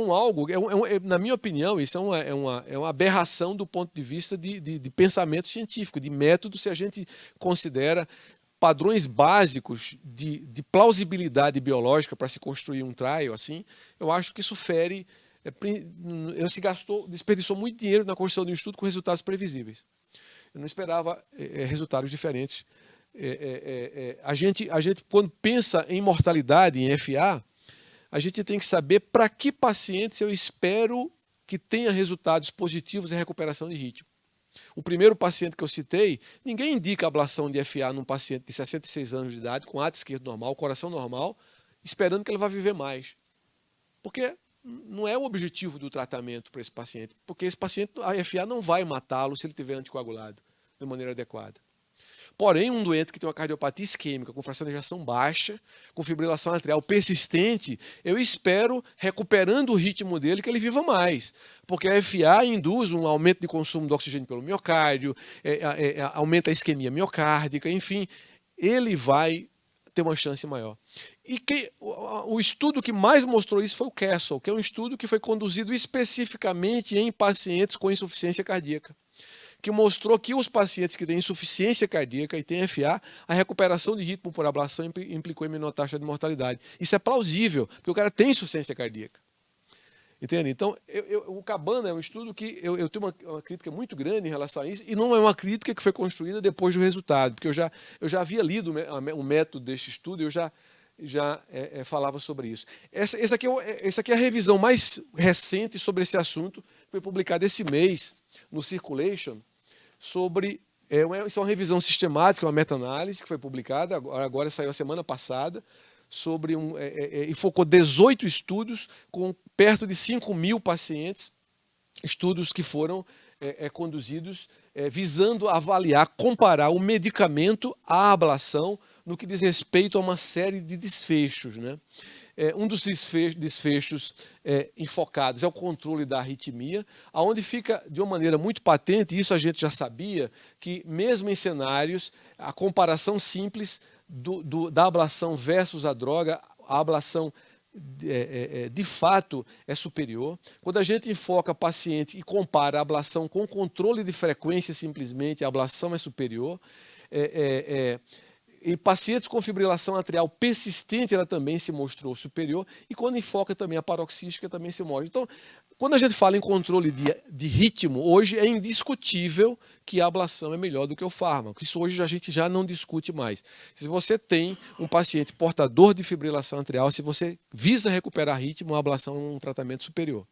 na minha opinião, isso é uma aberração do ponto de vista de pensamento científico, de método, se a gente considera padrões básicos de plausibilidade biológica para se construir um trial assim. Eu acho que isso fere, desperdiçou muito dinheiro na construção de um estudo com resultados previsíveis. Eu não esperava resultados diferentes. A gente, quando pensa em mortalidade, em FA, a gente tem que saber para que pacientes eu espero que tenha resultados positivos em recuperação de ritmo. O primeiro paciente que eu citei, ninguém indica ablação de FA num paciente de 66 anos de idade, com ato esquerdo normal, coração normal, esperando que ele vá viver mais. Porque não é o objetivo do tratamento para esse paciente, porque esse paciente, a FA não vai matá-lo se ele tiver anticoagulado de maneira adequada. Porém, um doente que tem uma cardiopatia isquêmica, com fração de ejeção baixa, com fibrilação atrial persistente, eu espero, recuperando o ritmo dele, que ele viva mais. Porque a FA induz um aumento de consumo de oxigênio pelo miocárdio, aumenta a isquemia miocárdica, enfim, ele vai ter uma chance maior. E o estudo que mais mostrou isso foi o Castle, que é um estudo que foi conduzido especificamente em pacientes com insuficiência cardíaca, que mostrou que os pacientes que têm insuficiência cardíaca e têm FA, a recuperação de ritmo por ablação implicou em menor taxa de mortalidade. Isso é plausível, porque o cara tem insuficiência cardíaca. Entende? Então, o Cabana é um estudo que eu tenho uma crítica muito grande em relação a isso, e não é uma crítica que foi construída depois do resultado, porque eu já havia lido o método deste estudo, eu já falava sobre isso. Essa aqui é a revisão mais recente sobre esse assunto, foi publicada esse mês no Circulation, sobre isso é uma revisão sistemática, uma meta-análise que foi publicada, agora saiu a semana passada, e focou 18 estudos com perto de 5.000 pacientes, estudos que foram conduzidos visando avaliar, comparar o medicamento à ablação no que diz respeito a uma série de desfechos, né? Um dos desfechos enfocados é o controle da arritmia, onde fica de uma maneira muito patente, isso a gente já sabia, que mesmo em cenários, a comparação simples da ablação versus a droga, a ablação de fato é superior. Quando a gente enfoca paciente e compara a ablação com controle de frequência, simplesmente a ablação é superior. Em pacientes com fibrilação atrial persistente, ela também se mostrou superior, e quando enfoca também a paroxística, também se mostra. Então, quando a gente fala em controle de ritmo, hoje é indiscutível que a ablação é melhor do que o fármaco. Isso hoje a gente já não discute mais. Se você tem um paciente portador de fibrilação atrial, se você visa recuperar ritmo, a ablação é um tratamento superior.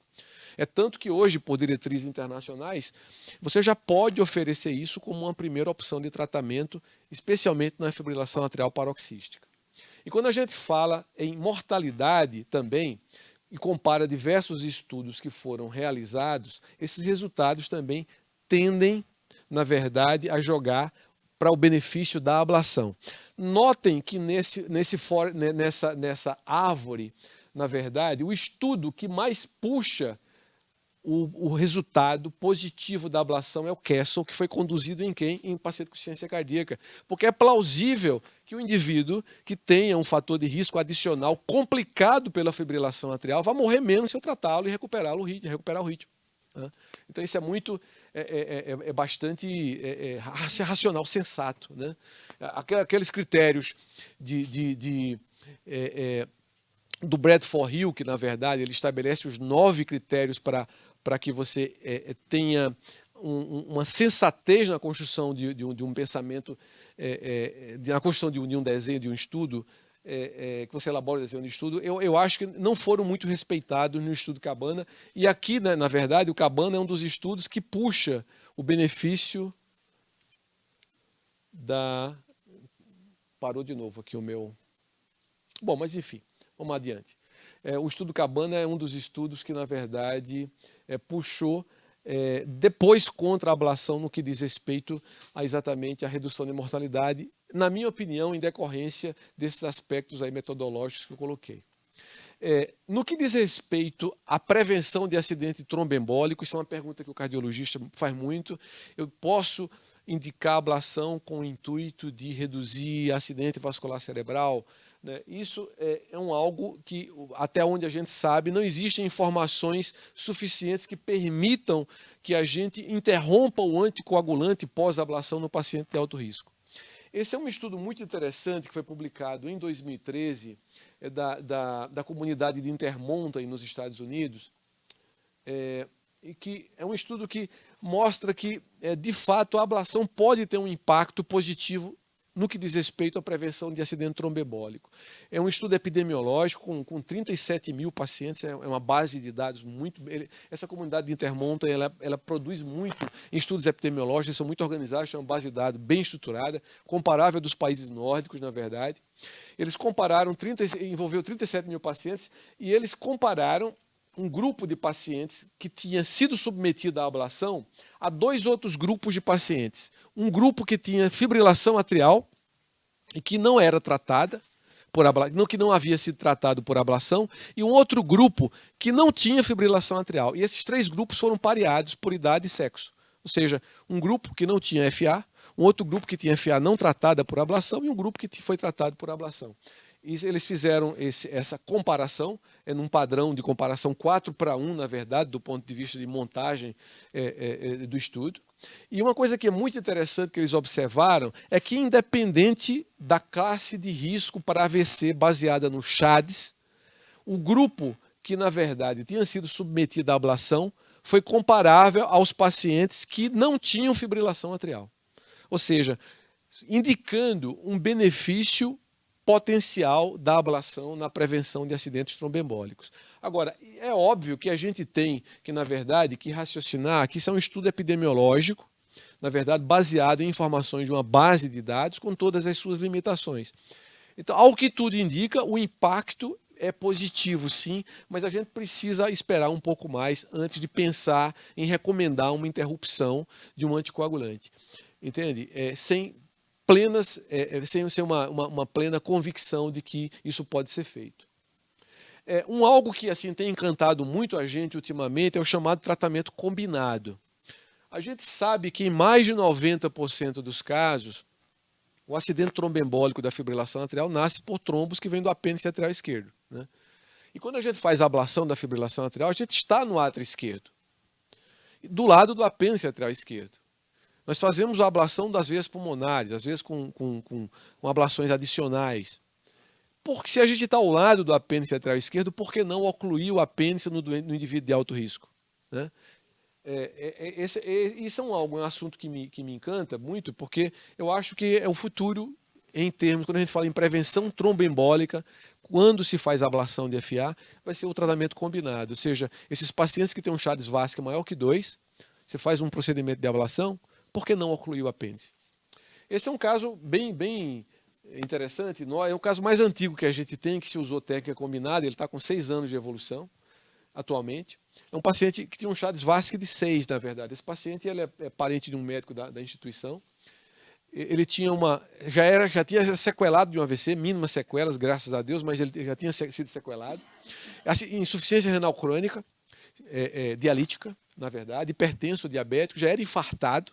É tanto que hoje, por diretrizes internacionais, você já pode oferecer isso como uma primeira opção de tratamento, especialmente na fibrilação atrial paroxística. E quando a gente fala em mortalidade também, e compara diversos estudos que foram realizados, esses resultados também tendem, na verdade, a jogar para o benefício da ablação. Notem que nessa árvore, na verdade, o estudo que mais puxa o resultado positivo da ablação é o Castle, que foi conduzido em quem? Em paciente com insuficiência cardíaca. Porque é plausível que o indivíduo que tenha um fator de risco adicional complicado pela fibrilação atrial vai morrer menos se eu tratá-lo e recuperar o ritmo. Então isso é muito, bastante racional, sensato. Né? Aqueles critérios do Bradford Hill, que na verdade ele estabelece os 9 critérios para que você tenha uma sensatez na construção de um pensamento, na construção de um desenho, de um estudo, que você elabora o desenho de estudo, eu acho que não foram muito respeitados no estudo Cabana. E aqui, né, na verdade, o Cabana é um dos estudos que puxa o benefício da... Parou de novo aqui o meu... Bom, mas enfim, vamos adiante. O estudo Cabana é um dos estudos que, na verdade, puxou depois contra a ablação no que diz respeito a exatamente a redução de mortalidade, na minha opinião, em decorrência desses aspectos aí metodológicos que eu coloquei. No que diz respeito à prevenção de acidente tromboembólico, isso é uma pergunta que o cardiologista faz muito, eu posso indicar ablação com o intuito de reduzir acidente vascular cerebral? Isso é algo que, até onde a gente sabe, não existem informações suficientes que permitam que a gente interrompa o anticoagulante pós-ablação no paciente de alto risco. Esse é um estudo muito interessante que foi publicado em 2013 da comunidade de Intermountain nos Estados Unidos, e que é um estudo que mostra que, de fato, a ablação pode ter um impacto positivo no que diz respeito à prevenção de acidente tromboembólico. É um estudo epidemiológico com 37 mil pacientes, é uma base de dados muito... Essa comunidade de Intermountain, ela produz muito em estudos epidemiológicos, eles são muito organizados, é uma base de dados bem estruturada, comparável dos países nórdicos, na verdade. Eles compararam, envolveu 37 mil pacientes, e eles compararam um grupo de pacientes que tinha sido submetido à ablação a 2 outros grupos de pacientes. Um grupo que tinha fibrilação atrial e que não era tratada por ablação, que não havia sido tratado por ablação, e um outro grupo que não tinha fibrilação atrial. E esses 3 grupos foram pareados por idade e sexo. Ou seja, um grupo que não tinha FA, um outro grupo que tinha FA não tratada por ablação e um grupo que foi tratado por ablação. E eles fizeram essa comparação, num padrão de comparação 4:1, na verdade, do ponto de vista de montagem do estudo. E uma coisa que é muito interessante que eles observaram é que, independente da classe de risco para AVC baseada no CHADS, o grupo que, na verdade, tinha sido submetido à ablação foi comparável aos pacientes que não tinham fibrilação atrial. Ou seja, indicando um benefício potencial da ablação na prevenção de acidentes tromboembólicos. Agora, é óbvio que a gente tem que, na verdade, que raciocinar que isso é um estudo epidemiológico, na verdade, baseado em informações de uma base de dados com todas as suas limitações. Então, ao que tudo indica, o impacto é positivo, sim, mas a gente precisa esperar um pouco mais antes de pensar em recomendar uma interrupção de um anticoagulante. Entende? Sem uma plena convicção de que isso pode ser feito. Algo que assim tem encantado muito a gente ultimamente é o chamado tratamento combinado. A gente sabe que em mais de 90% dos casos, o acidente tromboembólico da fibrilação atrial nasce por trombos que vêm do apêndice atrial esquerdo. Né? E quando a gente faz a ablação da fibrilação atrial, a gente está no átrio esquerdo, do lado do apêndice atrial esquerdo. Nós fazemos a ablação das veias pulmonares, às vezes com ablações adicionais. Porque se a gente está ao lado do apêndice atrial esquerdo, por que não ocluir o apêndice no indivíduo de alto risco? Né? Isso é um assunto que me encanta muito, porque eu acho que é o futuro em termos, quando a gente fala em prevenção tromboembólica, quando se faz a ablação de FA, vai ser o tratamento combinado. Ou seja, esses pacientes que têm um Charles Vasque maior que 2, você faz um procedimento de ablação, por que não ocluir o apêndice? Esse é um caso bem interessante. É o caso mais antigo que a gente tem, que se usou técnica combinada. Ele está com 6 anos de evolução atualmente. É um paciente que tinha um Charles Vasque de 6, na verdade. Esse paciente ele é parente de um médico da instituição. Ele tinha já tinha sequelado de um AVC, mínimas sequelas, graças a Deus, mas ele já tinha sido sequelado. Insuficiência renal crônica, dialítica, na verdade, hipertenso, diabético, já era infartado,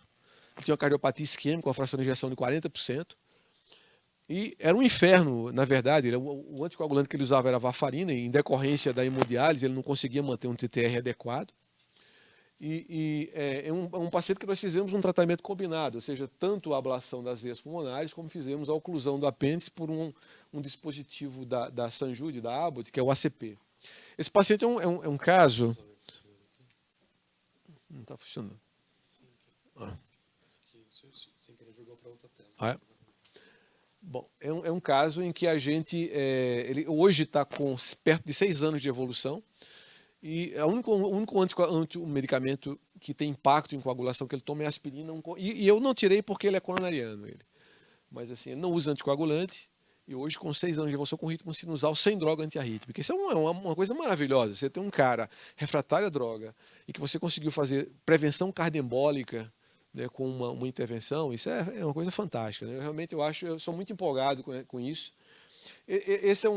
tinha uma cardiopatia isquêmica, com a fração de ejeção de 40%. E era um inferno, na verdade. O anticoagulante que ele usava era varfarina, e em decorrência da hemodiálise ele não conseguia manter um TTR adequado. É um paciente que nós fizemos um tratamento combinado, ou seja, tanto a ablação das veias pulmonares, como fizemos a oclusão do apêndice por um dispositivo da Sanjude, da Abbott, que é o ACP. Esse paciente é um caso... Não está funcionando. Ah, é? Bom, é um caso em que a gente... ele hoje está com perto de 6 anos de evolução, e o único medicamento que tem impacto em coagulação que ele toma é aspirina. E eu não tirei porque ele é coronariano. Mas assim, ele não usa anticoagulante. E hoje, com 6 anos de evolução com ritmo sinusal, sem droga antiarrítmica. Isso é uma coisa maravilhosa. Você tem um cara refratário à droga e que você conseguiu fazer prevenção cardioembólica, né, com uma intervenção. Isso é uma coisa fantástica. Né? Eu sou muito empolgado com isso. Esse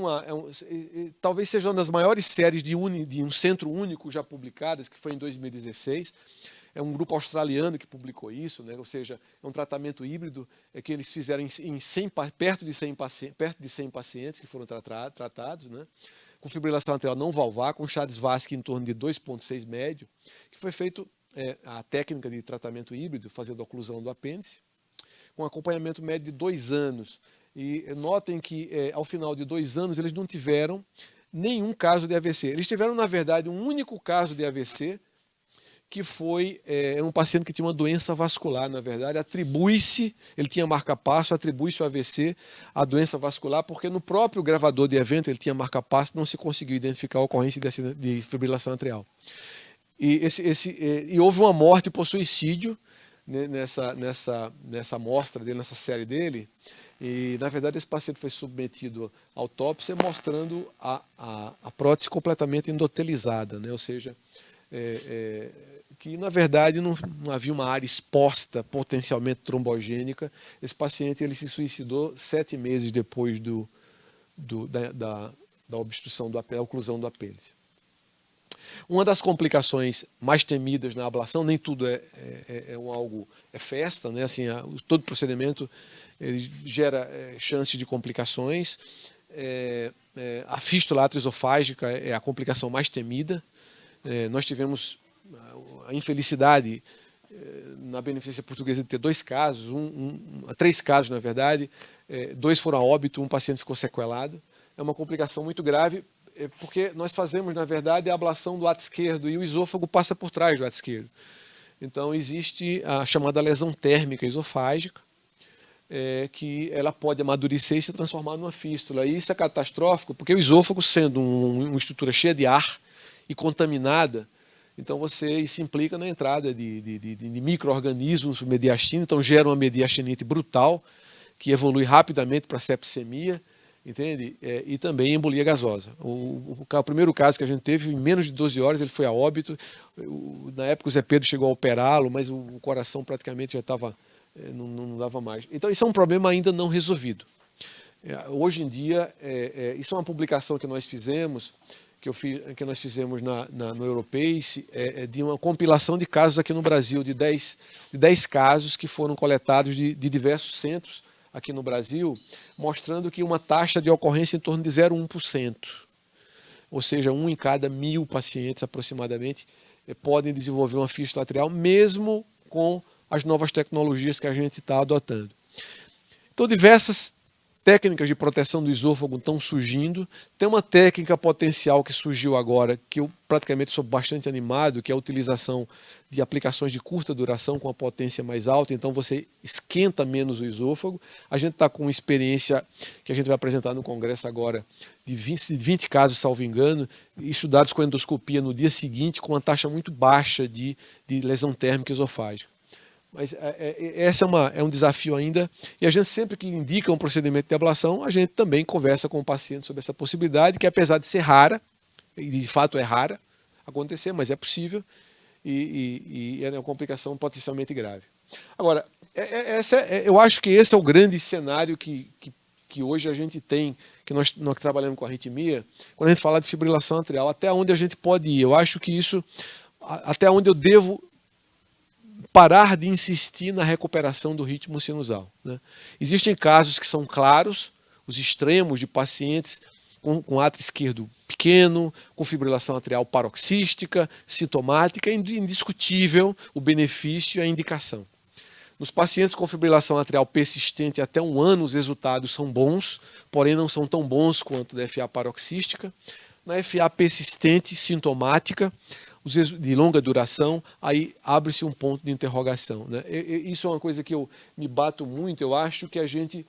talvez seja uma das maiores séries de um centro único já publicadas, que foi em 2016. É um grupo australiano que publicou isso, né? Ou seja, é um tratamento híbrido que eles fizeram perto de 100 pacientes que foram tratados, né? Com fibrilação atrial não valvar, com Charles Vasque em torno de 2,6 médio, que foi feito a técnica de tratamento híbrido, fazendo oclusão do apêndice, com acompanhamento médio de 2 anos. E notem que ao final de 2 anos eles não tiveram nenhum caso de AVC. Eles tiveram, na verdade, um único caso de AVC, que foi um paciente que tinha uma doença vascular, na verdade. Ele tinha marca-passo, atribui-se o AVC à doença vascular, porque no próprio gravador de evento ele tinha marca-passo, não se conseguiu identificar a ocorrência de fibrilação atrial. E houve uma morte por suicídio, né, nessa amostra dele, nessa série dele. E, na verdade, esse paciente foi submetido à autópsia mostrando a prótese completamente endotelizada, né? Ou seja, que, na verdade, não havia uma área exposta potencialmente trombogênica. Esse paciente ele se suicidou 7 meses depois da obstrução da oclusão do apêndice. Uma das complicações mais temidas na ablação, nem tudo é festa, né? Assim, todo procedimento ele gera chances de complicações. A fístula atriosofágica é a complicação mais temida. Nós tivemos a infelicidade na Beneficência Portuguesa de ter 2 casos, 3 casos na verdade, 2 foram a óbito, um paciente ficou sequelado. É uma complicação muito grave, porque nós fazemos, na verdade, a ablação do ato esquerdo e o esôfago passa por trás do ato esquerdo. Então existe a chamada lesão térmica esofágica, que ela pode amadurecer e se transformar numa fístula. E isso é catastrófico, porque o esôfago, sendo uma estrutura cheia de ar e contaminada, então isso implica na entrada de micro-organismos mediastino, então gera uma mediastinite brutal, que evolui rapidamente para septicemia, entende? E também embolia gasosa. O primeiro caso que a gente teve, em menos de 12 horas, ele foi a óbito. Na época o Zé Pedro chegou a operá-lo, mas o coração praticamente já estava... Não dava mais. Então isso é um problema ainda não resolvido. Hoje em dia, isso é uma publicação que nós fizemos, que nós fizemos no Europace, de uma compilação de casos aqui no Brasil, de 10 casos que foram coletados de diversos centros aqui no Brasil, mostrando que uma taxa de ocorrência em torno de 0,1%. ou seja, 1 em cada 1000 pacientes aproximadamente podem desenvolver uma fístula atrial, mesmo com as novas tecnologias que a gente está adotando. Então, diversas técnicas de proteção do esôfago estão surgindo. Tem uma técnica potencial que surgiu agora, que eu praticamente sou bastante animado, que é a utilização de aplicações de curta duração com a potência mais alta, então você esquenta menos o esôfago. A gente está com uma experiência que a gente vai apresentar no congresso agora, de 20 casos, salvo engano, estudados com endoscopia no dia seguinte, com uma taxa muito baixa de lesão térmica esofágica. Mas essa é um desafio ainda, e a gente sempre que indica um procedimento de ablação, a gente também conversa com o paciente sobre essa possibilidade, que apesar de ser rara, e de fato é rara acontecer, mas é possível, e é uma complicação potencialmente grave. Agora, eu acho que esse é o grande cenário que hoje a gente tem, que nós trabalhamos com arritmia, quando a gente fala de fibrilação atrial, até onde a gente pode ir. Eu acho que isso, até onde eu devo parar de insistir na recuperação do ritmo sinusal, né? Existem casos que são claros, os extremos de pacientes com átrio esquerdo pequeno, com fibrilação atrial paroxística, sintomática, é indiscutível o benefício e a indicação. Nos pacientes com fibrilação atrial persistente até 1 ano, os resultados são bons, porém não são tão bons quanto da FA paroxística. Na FA persistente, sintomática, de longa duração, aí abre-se um ponto de interrogação, né? Isso é uma coisa que eu me bato muito. Eu acho que a gente,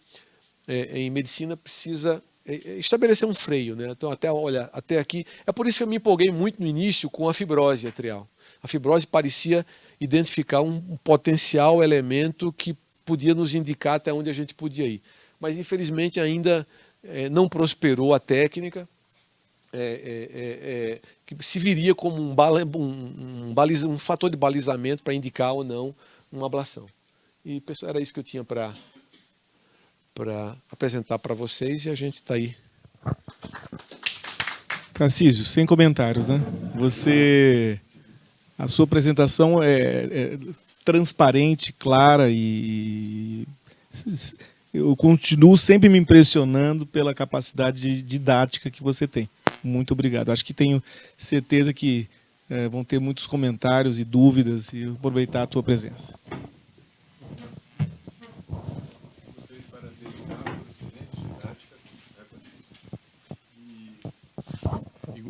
em medicina, precisa estabelecer um freio, né? Então, até aqui, é por isso que eu me empolguei muito no início com a fibrose atrial. A fibrose parecia identificar um potencial elemento que podia nos indicar até onde a gente podia ir. Mas, infelizmente, ainda não prosperou a técnica, que se viria como um fator de balizamento para indicar ou não uma ablação. E, pessoal, era isso que eu tinha para apresentar para vocês, e a gente está aí. Tarcísio, sem comentários, né? A sua apresentação é transparente, clara, e eu continuo sempre me impressionando pela capacidade didática que você tem. Muito obrigado. Acho que tenho certeza que vão ter muitos comentários e dúvidas, e aproveitar a tua presença.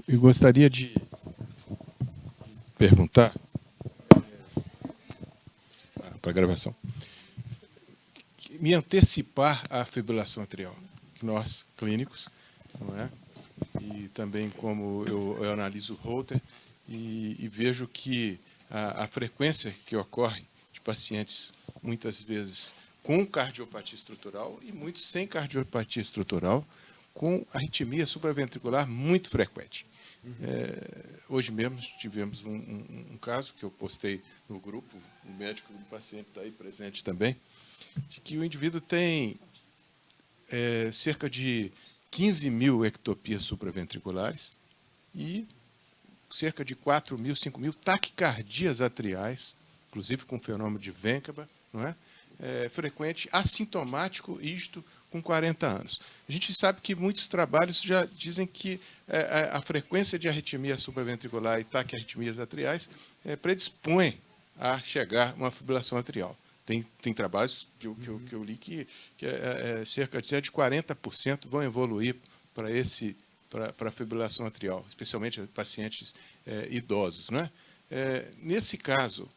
Eu gostaria de perguntar para a gravação, me antecipar à fibrilação atrial, que nós clínicos, não é? E também como eu analiso o Holter e vejo que a frequência que ocorre de pacientes, muitas vezes com cardiopatia estrutural e muitos sem cardiopatia estrutural, com arritmia supraventricular muito frequente. Hoje mesmo tivemos um caso que eu postei no grupo, o médico do paciente está aí presente também, de que o indivíduo tem cerca de 15.000 ectopias supraventriculares e cerca de 4.000, 5.000 taquicardias atriais, inclusive com o fenômeno de Ventquebel, não é? Frequente, assintomático, isto com 40 anos. A gente sabe que muitos trabalhos já dizem que a frequência de arritmia supraventricular e taquiarritmias atriais predispõe a chegar a uma fibrilação atrial. Tem trabalhos que eu li que cerca de 40% vão evoluir para a fibrilação atrial, especialmente pacientes idosos, né? Nesse caso,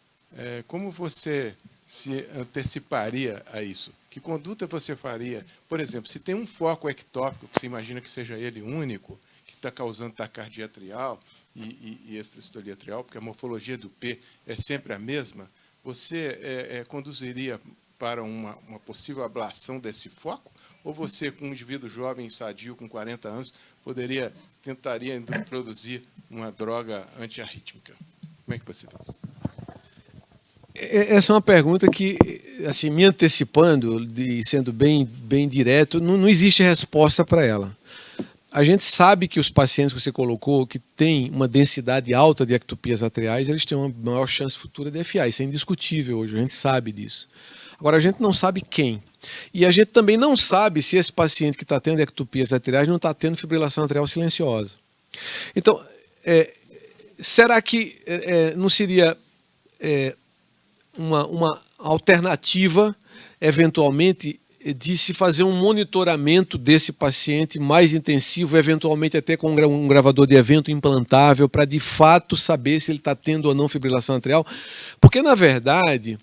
como você se anteciparia a isso? Que conduta você faria? Por exemplo, se tem um foco ectópico, que você imagina que seja ele único, que está causando taquicardia atrial e extrasystolia atrial, porque a morfologia do P é sempre a mesma, você conduziria para uma possível ablação desse foco? Ou você, com um indivíduo jovem, sadio, com 40 anos, tentaria introduzir uma droga antiarrítmica? Como é que você faz? Essa é uma pergunta que, assim, me antecipando, sendo bem direto, não existe resposta para ela. A gente sabe que os pacientes que você colocou, que têm uma densidade alta de ectopias atriais, eles têm uma maior chance futura de FA. Isso é indiscutível hoje, a gente sabe disso. Agora, a gente não sabe quem. E a gente também não sabe se esse paciente que está tendo ectopias atriais não está tendo fibrilação atrial silenciosa. Então, será que não seria uma alternativa, eventualmente, de se fazer um monitoramento desse paciente mais intensivo, eventualmente até com um gravador de evento implantável, para de fato saber se ele está tendo ou não fibrilação atrial? Porque, na verdade,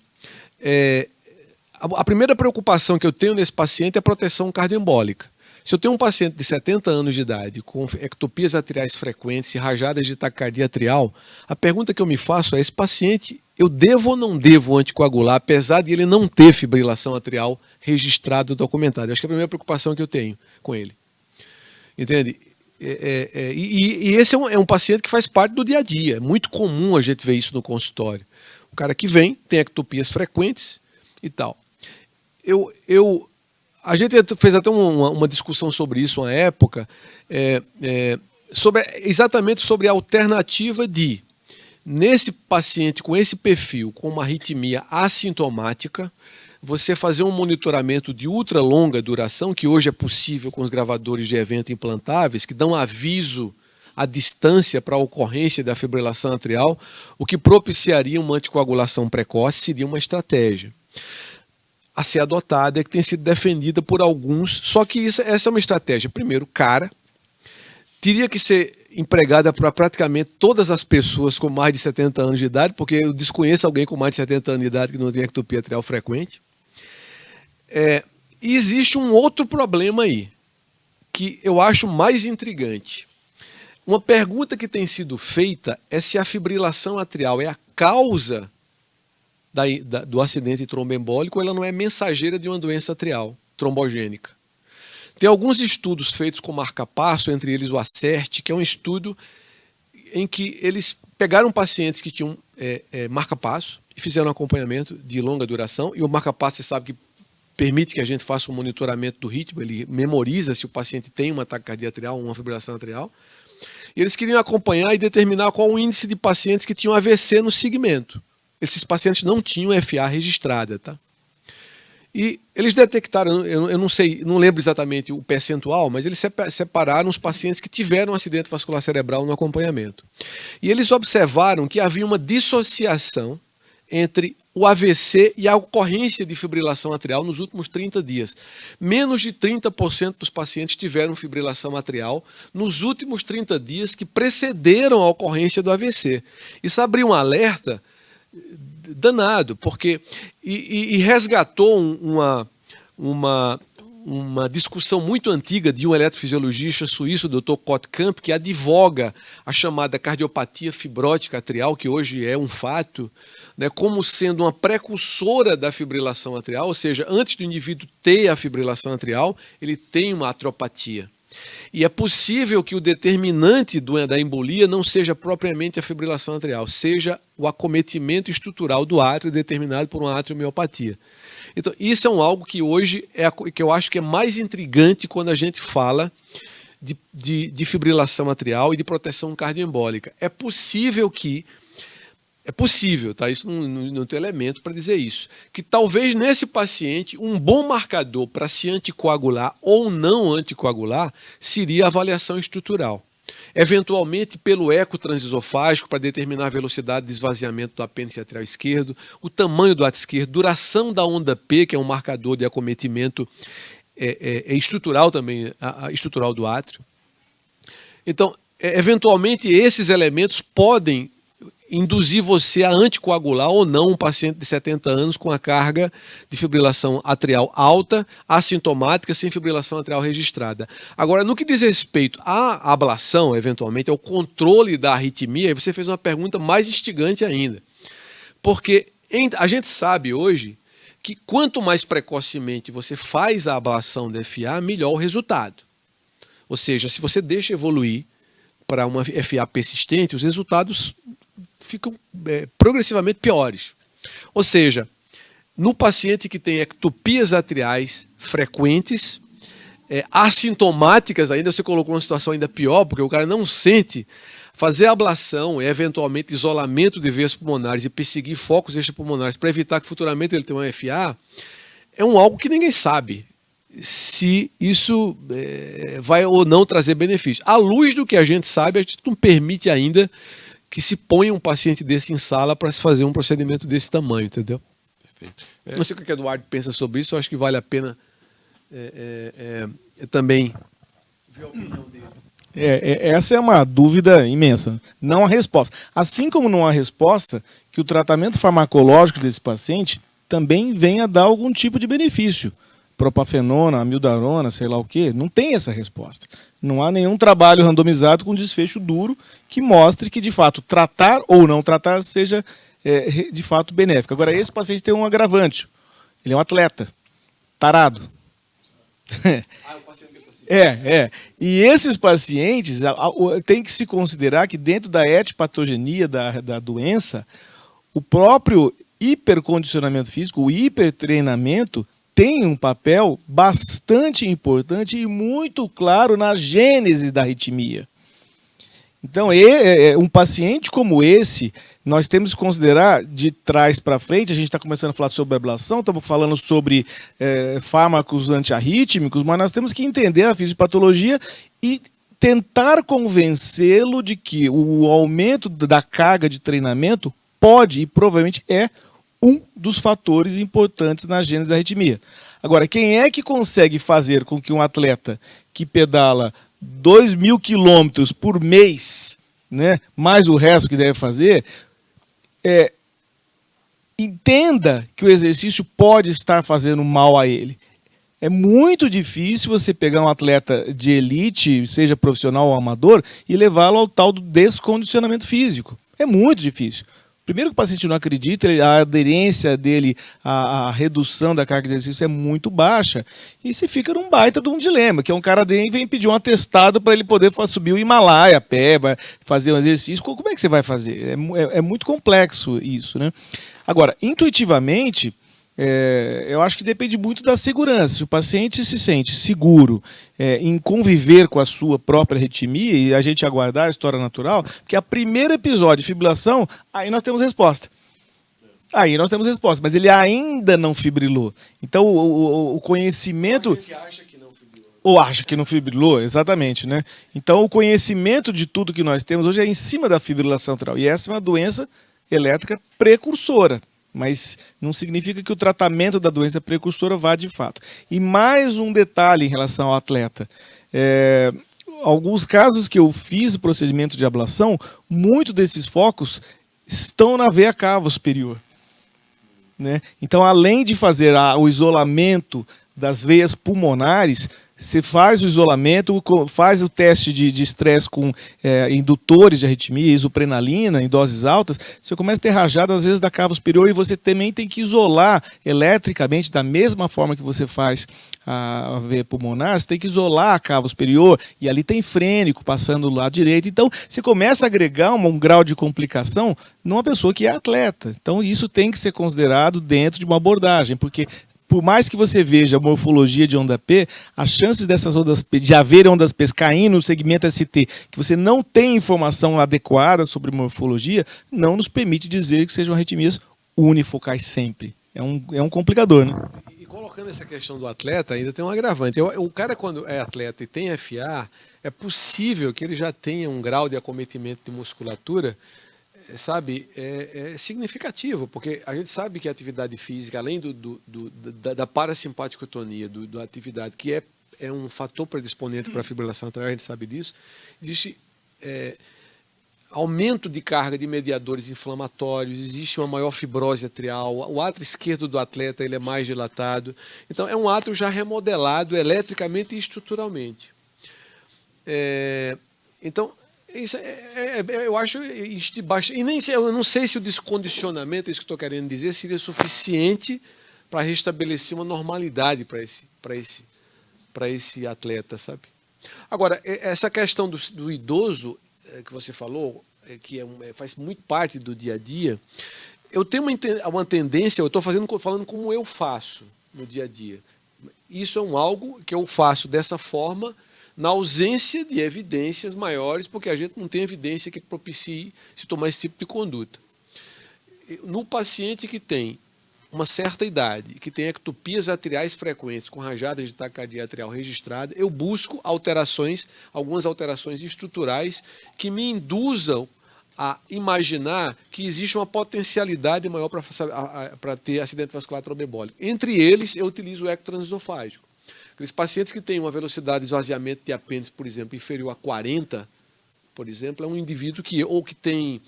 a primeira preocupação que eu tenho nesse paciente é a proteção cardioembólica. Se eu tenho um paciente de 70 anos de idade, com ectopias atriais frequentes e rajadas de taquicardia atrial, a pergunta que eu me faço é: esse paciente, eu devo ou não devo anticoagular, apesar de ele não ter fibrilação atrial registrado, documentado? Acho que é a primeira preocupação que eu tenho com ele. Entende? E esse é um paciente que faz parte do dia a dia. É muito comum a gente ver isso no consultório. O cara que vem, tem ectopias frequentes e tal. A gente fez até uma discussão sobre isso uma época, exatamente sobre a alternativa de, nesse paciente com esse perfil, com uma arritmia assintomática, você fazer um monitoramento de ultra longa duração, que hoje é possível com os gravadores de evento implantáveis, que dão aviso à distância para a ocorrência da fibrilação atrial, o que propiciaria uma anticoagulação precoce, seria uma estratégia a ser adotada, que tem sido defendida por alguns, só que essa é uma estratégia, primeiro, cara, teria que ser empregada para praticamente todas as pessoas com mais de 70 anos de idade, porque eu desconheço alguém com mais de 70 anos de idade que não tem ectopia atrial frequente. E existe um outro problema aí, que eu acho mais intrigante. Uma pergunta que tem sido feita é se a fibrilação atrial é a causa do acidente tromboembólico, ela não é mensageira de uma doença atrial trombogênica. Tem alguns estudos feitos com marca-passo, entre eles o ACERT, que é um estudo em que eles pegaram pacientes que tinham marca-passo e fizeram um acompanhamento de longa duração, e o marca-passo, você sabe que permite que a gente faça um monitoramento do ritmo, ele memoriza se o paciente tem uma taquicardia atrial ou uma fibrilação atrial, e eles queriam acompanhar e determinar qual o índice de pacientes que tinham AVC no segmento. Esses pacientes não tinham FA registrada, tá? E eles detectaram, eu não sei, não lembro exatamente o percentual, mas eles separaram os pacientes que tiveram um acidente vascular cerebral no acompanhamento. E eles observaram que havia uma dissociação entre o AVC e a ocorrência de fibrilação atrial nos últimos 30 dias. Menos de 30% dos pacientes tiveram fibrilação atrial nos últimos 30 dias que precederam a ocorrência do AVC. Isso abriu um alerta danado, porque resgatou uma discussão muito antiga de um eletrofisiologista suíço, o Dr. Kottkamp, que advoga a chamada cardiopatia fibrótica atrial, que hoje é um fato, né, como sendo uma precursora da fibrilação atrial, ou seja, antes do indivíduo ter a fibrilação atrial, ele tem uma atriopatia. E é possível que o determinante da embolia não seja propriamente a fibrilação atrial, seja o acometimento estrutural do átrio determinado por uma atriomiopatia. Então, isso é algo que hoje que eu acho que é mais intrigante quando a gente fala de fibrilação atrial e de proteção cardioembólica. É possível, tá? Isso não tem elemento para dizer isso. Que talvez nesse paciente um bom marcador para se anticoagular ou não anticoagular seria a avaliação estrutural. Eventualmente pelo eco transesofágico para determinar a velocidade de esvaziamento do apêndice atrial esquerdo, o tamanho do átrio esquerdo, duração da onda P, que é um marcador de acometimento estrutural também, estrutural do átrio. Então, eventualmente esses elementos podem induzir você a anticoagular ou não um paciente de 70 anos com a carga de fibrilação atrial alta, assintomática, sem fibrilação atrial registrada. Agora, no que diz respeito à ablação, eventualmente, ao controle da arritmia, você fez uma pergunta mais instigante ainda. Porque a gente sabe hoje que quanto mais precocemente você faz a ablação da FA, melhor o resultado. Ou seja, se você deixa evoluir para uma FA persistente, os resultados ficam progressivamente piores. Ou seja, no paciente que tem ectopias atriais frequentes, assintomáticas ainda, você colocou uma situação ainda pior, porque o cara não sente, fazer ablação e eventualmente isolamento de veias pulmonares e perseguir focos extrapulmonares para evitar que futuramente ele tenha uma FA, é algo que ninguém sabe se isso vai ou não trazer benefício. À luz do que a gente sabe, a gente não permite ainda que se ponha um paciente desse em sala para se fazer um procedimento desse tamanho, entendeu? Perfeito. Não sei o que o Eduardo pensa sobre isso, eu acho que vale a pena também ver a opinião dele. Essa é uma dúvida imensa. Não há resposta. Assim como não há resposta que o tratamento farmacológico desse paciente também venha a dar algum tipo de benefício. Propafenona, amiodarona, sei lá o quê. Não tem essa resposta. Não há nenhum trabalho randomizado com desfecho duro que mostre que, de fato, tratar ou não tratar seja, de fato, benéfico. Agora, esse paciente tem um agravante. Ele é um atleta. Tarado. E esses pacientes, tem que se considerar que dentro da etiopatogenia da doença, o próprio hipercondicionamento físico, o hipertreinamento, tem um papel bastante importante e muito claro na gênese da arritmia. Então, um paciente como esse, nós temos que considerar de trás para frente. A gente está começando a falar sobre ablação, estamos falando sobre fármacos antiarrítmicos, mas nós temos que entender a fisiopatologia e tentar convencê-lo de que o aumento da carga de treinamento pode e provavelmente é um dos fatores importantes na gênese da arritmia. Agora, quem é que consegue fazer com que um atleta que pedala 2.000 quilômetros por mês, né, mais o resto que deve fazer, entenda que o exercício pode estar fazendo mal a ele? É muito difícil você pegar um atleta de elite, seja profissional ou amador, e levá-lo ao tal do descondicionamento físico. É muito difícil. Primeiro que o paciente não acredita, a aderência dele à redução da carga de exercício é muito baixa. E você fica num baita de um dilema, que é um cara dele vem pedir um atestado para ele poder subir o Himalaia a pé, vai fazer um exercício. Como é que você vai fazer? É muito complexo isso, né? Agora, intuitivamente, eu acho que depende muito da segurança. Se o paciente se sente seguro em conviver com a sua própria arritmia e a gente aguardar a história natural, porque a primeiro episódio de fibrilação, aí nós temos resposta. Mas ele ainda não fibrilou. Então o conhecimento... A gente acha que não fibrilou. Ou acha que não fibrilou, exatamente, né? Então o conhecimento de tudo que nós temos hoje é em cima da fibrilação atrial. E essa é uma doença elétrica precursora. Mas não significa que o tratamento da doença precursora vá de fato. E mais um detalhe em relação ao atleta. Alguns casos que eu fiz o procedimento de ablação, muitos desses focos estão na veia cava superior. Né? Então, além de fazer o isolamento das veias pulmonares, você faz o isolamento, faz o teste de estresse com indutores de arritmia, isoprenalina em doses altas, você começa a ter rajada às vezes da cava superior e você também tem que isolar eletricamente, da mesma forma que você faz a veia pulmonar, você tem que isolar a cava superior e ali tem frênico passando do lado direito. Então você começa a agregar um grau de complicação numa pessoa que é atleta. Então isso tem que ser considerado dentro de uma abordagem, porque por mais que você veja a morfologia de onda P, as chances dessas ondas P, de haver ondas P caindo no segmento ST, que você não tem informação adequada sobre morfologia, não nos permite dizer que sejam arritmias unifocais sempre. É um complicador, né? E colocando essa questão do atleta, ainda tem um agravante. O cara, quando é atleta e tem FA, é possível que ele já tenha um grau de acometimento de musculatura, sabe, significativo, porque a gente sabe que a atividade física, além da parasimpaticotonia, da atividade, que é um fator predisponente para a fibrilação atrial, a gente sabe disso, existe aumento de carga de mediadores inflamatórios, existe uma maior fibrose atrial, o átrio esquerdo do atleta ele é mais dilatado, então é um átrio já remodelado eletricamente e estruturalmente. Então, isso eu acho e nem sei, eu não sei se o descondicionamento, isso que estou querendo dizer, seria suficiente para restabelecer uma normalidade para esse atleta, sabe? Agora, essa questão do idoso que você falou, que faz muito parte do dia a dia, eu tenho uma tendência, eu estou falando como eu faço no dia a dia. Isso é algo que eu faço dessa forma, na ausência de evidências maiores, porque a gente não tem evidência que propicie se tomar esse tipo de conduta. No paciente que tem uma certa idade, que tem ectopias atriais frequentes com rajadas de taquicardia atrial registrada, eu busco alterações, algumas alterações estruturais que me induzam a imaginar que existe uma potencialidade maior para ter acidente vascular trombembólico. Entre eles, eu utilizo o eco transesofágico. Aqueles pacientes que têm uma velocidade de esvaziamento de apêndice, por exemplo, inferior a 40, por exemplo, é um indivíduo que tem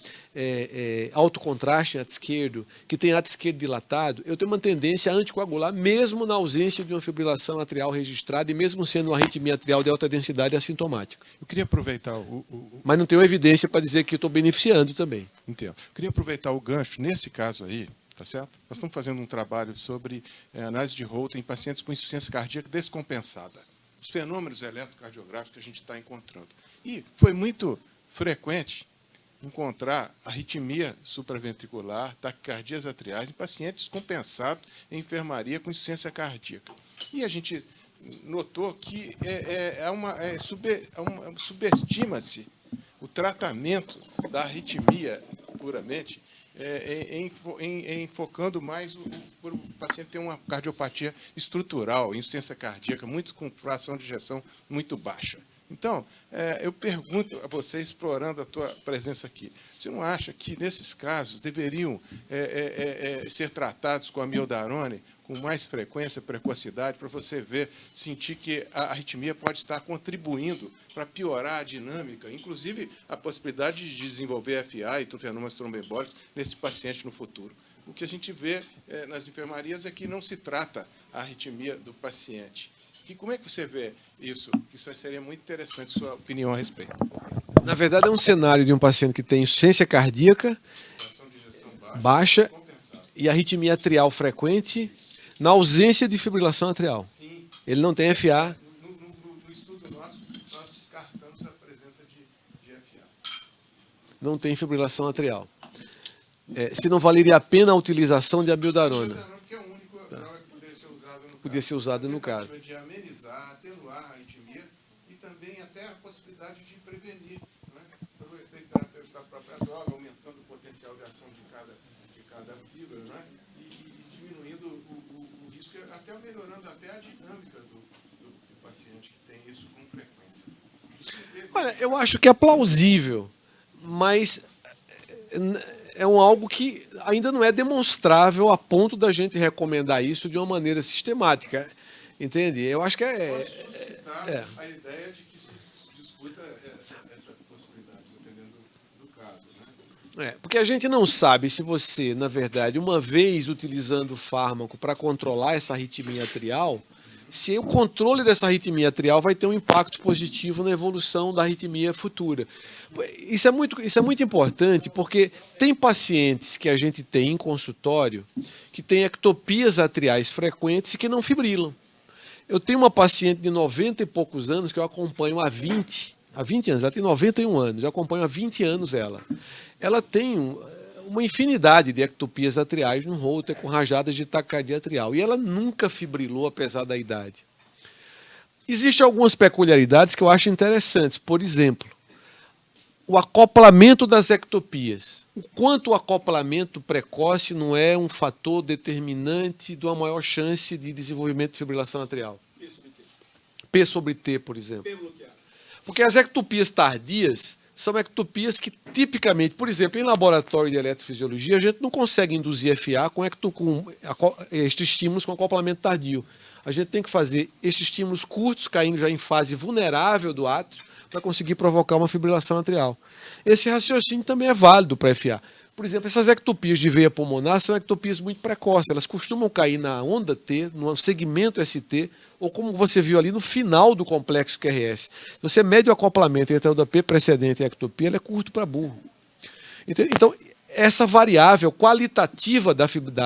alto contraste em ato esquerdo, que tem ato esquerdo dilatado, eu tenho uma tendência a anticoagular, mesmo na ausência de uma fibrilação atrial registrada e mesmo sendo uma arritmia atrial de alta densidade assintomática. Eu queria aproveitar Mas não tenho evidência para dizer que eu estou beneficiando também. Entendo. Eu queria aproveitar o gancho, nesse caso aí, tá certo? Nós estamos fazendo um trabalho sobre análise de Holter em pacientes com insuficiência cardíaca descompensada. Os fenômenos eletrocardiográficos que a gente está encontrando. E foi muito frequente encontrar arritmia supraventricular, taquicardias atriais em pacientes descompensados em enfermaria com insuficiência cardíaca. E a gente notou que subestima-se o tratamento da arritmia puramente, enfocando mais por o paciente ter uma cardiopatia estrutural, insuficiência cardíaca, muito com fração de ejeção muito baixa. Então, eu pergunto a você, explorando a tua presença aqui, você não acha que, nesses casos, deveriam ser tratados com amiodarone com mais frequência, precocidade, para você sentir que a arritmia pode estar contribuindo para piorar a dinâmica, inclusive a possibilidade de desenvolver FA e fenômenos trombembólicos nesse paciente no futuro? O que a gente vê nas enfermarias é que não se trata a arritmia do paciente. E como é que você vê isso? Isso seria muito interessante, sua opinião a respeito. Na verdade, é um cenário de um paciente que tem insuficiência cardíaca baixa e arritmia atrial frequente na ausência de fibrilação atrial. Sim. Ele não tem FA. No estudo nosso, nós descartamos a presença de FA. Não tem fibrilação atrial. Se não valeria a pena a utilização de amiodarona. Porque é o único grau que poderia ser usado no caso. Podia ser usado no caso. De amenizar, atenuar a arritmia e também até a possibilidade de prevenir, né, pelo efeito terapêutico da própria droga, aumentando o potencial de ação de cada fibra, né, e diminuindo o risco, até melhorando até a dinâmica do paciente que tem isso com frequência. Olha, eu acho que é plausível, mas é algo que ainda não é demonstrável a ponto da gente recomendar isso de uma maneira sistemática. Entende? Eu acho que Posso suscitar a ideia de que se discuta essa possibilidade, dependendo do caso, né? Porque a gente não sabe se você, na verdade, uma vez utilizando o fármaco para controlar essa arritmia atrial, se o controle dessa arritmia atrial vai ter um impacto positivo na evolução da arritmia futura. Isso é muito importante, porque tem pacientes que a gente tem em consultório que têm ectopias atriais frequentes e que não fibrilam. Eu tenho uma paciente de 90 e poucos anos que eu acompanho há 20 anos, ela tem 91 anos, eu acompanho há 20 anos ela. Ela tem uma infinidade de ectopias atriais no Holter com rajadas de taquicardia atrial e ela nunca fibrilou apesar da idade. Existem algumas peculiaridades que eu acho interessantes, por exemplo, o acoplamento das ectopias. O quanto o acoplamento precoce não é um fator determinante de uma maior chance de desenvolvimento de fibrilação atrial. P sobre T, por exemplo. Porque as ectopias tardias são ectopias que tipicamente, por exemplo, em laboratório de eletrofisiologia, a gente não consegue induzir FA com estes estímulos com acoplamento tardio. A gente tem que fazer estes estímulos curtos, caindo já em fase vulnerável do átrio, para conseguir provocar uma fibrilação atrial. Esse raciocínio também é válido para FA. Por exemplo, essas ectopias de veia pulmonar são ectopias muito precoces. Elas costumam cair na onda T, no segmento ST, ou como você viu ali no final do complexo QRS. Se você mede o acoplamento entre a onda P precedente e a ectopia, ela é curto para burro. Então, essa variável qualitativa da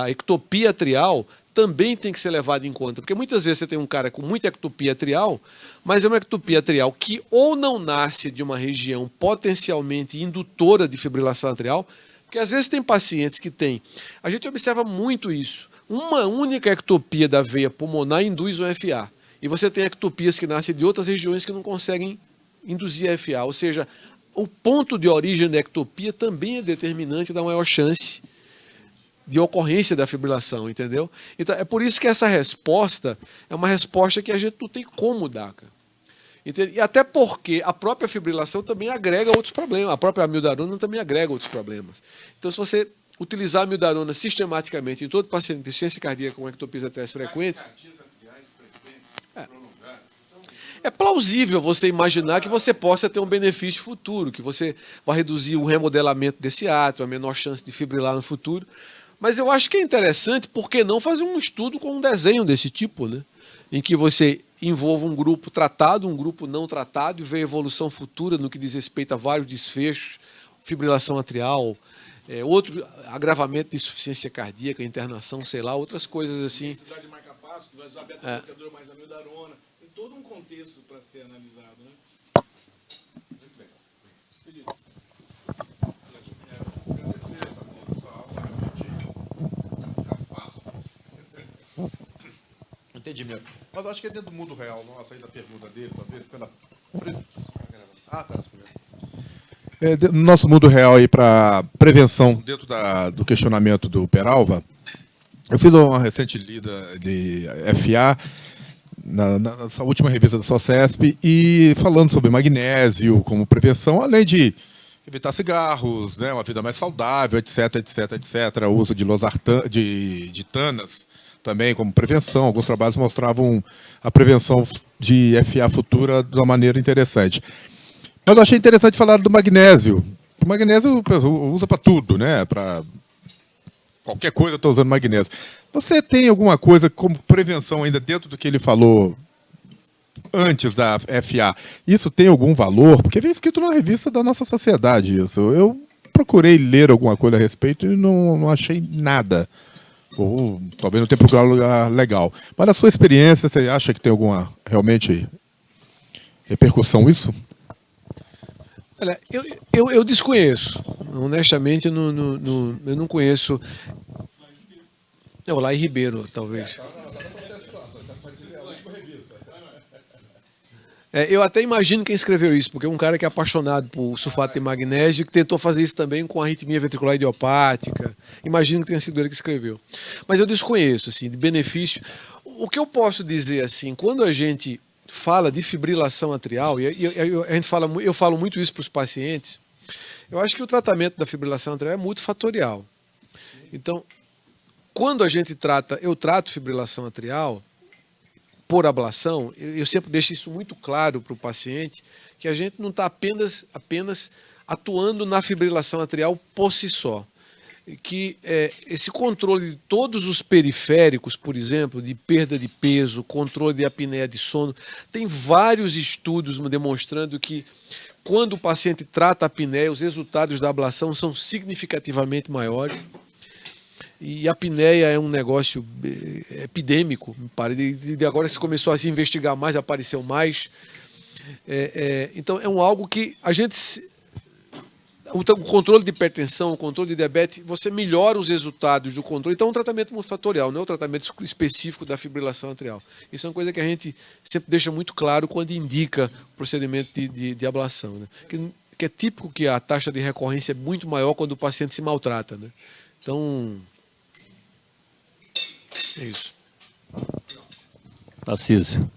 ectopia atrial também tem que ser levado em conta, porque muitas vezes você tem um cara com muita ectopia atrial, mas é uma ectopia atrial que ou não nasce de uma região potencialmente indutora de fibrilação atrial, porque às vezes tem pacientes que têm, a gente observa muito isso, uma única ectopia da veia pulmonar induz um FA, e você tem ectopias que nascem de outras regiões que não conseguem induzir FA, ou seja, o ponto de origem da ectopia também é determinante da maior chance de ocorrência da fibrilação, entendeu? Então, é por isso que essa resposta é uma resposta que a gente não tem como dar, cara. Entende? E até porque a própria fibrilação também agrega outros problemas, a própria amiodarona também agrega outros problemas. Então, se você utilizar a amiodarona sistematicamente em todo paciente de insuficiência cardíaca com ectopias atriais frequentes, é plausível você imaginar que você possa ter um benefício futuro, que você vai reduzir o remodelamento desse átrio, a menor chance de fibrilar no futuro. Mas eu acho que é interessante, por que não fazer um estudo com um desenho desse tipo, né? Em que você envolva um grupo tratado, um grupo não tratado, e vê a evolução futura no que diz respeito a vários desfechos, fibrilação atrial, outro agravamento de insuficiência cardíaca, internação, sei lá, outras coisas assim. Necessidade de marca-passo, mais a beta-bloqueador, mais a amiodarona. Tem todo um contexto para ser analisado, né? Muito bem. Entendimento. Mas acho que é dentro do mundo real, não a sair da pergunta dele, talvez pela. Ah, tá, no nosso mundo real aí para prevenção, dentro do questionamento do Peralva, eu fiz uma recente lida de FA nessa última revista da SOCESP e falando sobre magnésio como prevenção, além de evitar cigarros, né, uma vida mais saudável, etc, etc, etc, o uso de losartan, de tanas também como prevenção. Alguns trabalhos mostravam a prevenção de FA futura de uma maneira interessante. Eu achei interessante falar do magnésio. O magnésio o pessoal usa para tudo, né? Para qualquer coisa eu estou usando magnésio. Você tem alguma coisa como prevenção ainda dentro do que ele falou antes da FA? Isso tem algum valor? Porque veio escrito na revista da nossa sociedade isso. Eu procurei ler alguma coisa a respeito e não achei nada. Ou talvez não tenha procurado um lugar legal. Mas na sua experiência, você acha que tem alguma realmente repercussão isso? Olha, eu desconheço. Honestamente, eu não conheço. Lá em Ribeiro, talvez. Eu até imagino quem escreveu isso, porque é um cara que é apaixonado por sulfato de magnésio, que tentou fazer isso também com arritmia ventricular idiopática. Imagino que tenha sido ele que escreveu. Mas eu desconheço, assim, de benefício. O que eu posso dizer, assim, quando a gente fala de fibrilação atrial, eu falo muito isso para os pacientes, eu acho que o tratamento da fibrilação atrial é multifatorial. Então, quando a gente eu trato fibrilação atrial por ablação, eu sempre deixo isso muito claro para o paciente, que a gente não está apenas atuando na fibrilação atrial por si só. Que esse controle de todos os periféricos, por exemplo, de perda de peso, controle de apneia de sono, tem vários estudos demonstrando que quando o paciente trata a apneia, os resultados da ablação são significativamente maiores. E a apneia é um negócio epidêmico, de agora se começou a se investigar mais, apareceu mais. Então é algo que a gente... O controle de hipertensão, o controle de diabetes, você melhora os resultados do controle. Então é um tratamento multifatorial, não é um tratamento específico da fibrilação atrial. Isso é uma coisa que a gente sempre deixa muito claro quando indica o procedimento de ablação, né? Que é típico que a taxa de recorrência é muito maior quando o paciente se maltrata, né? Então... é isso. Tarcísio,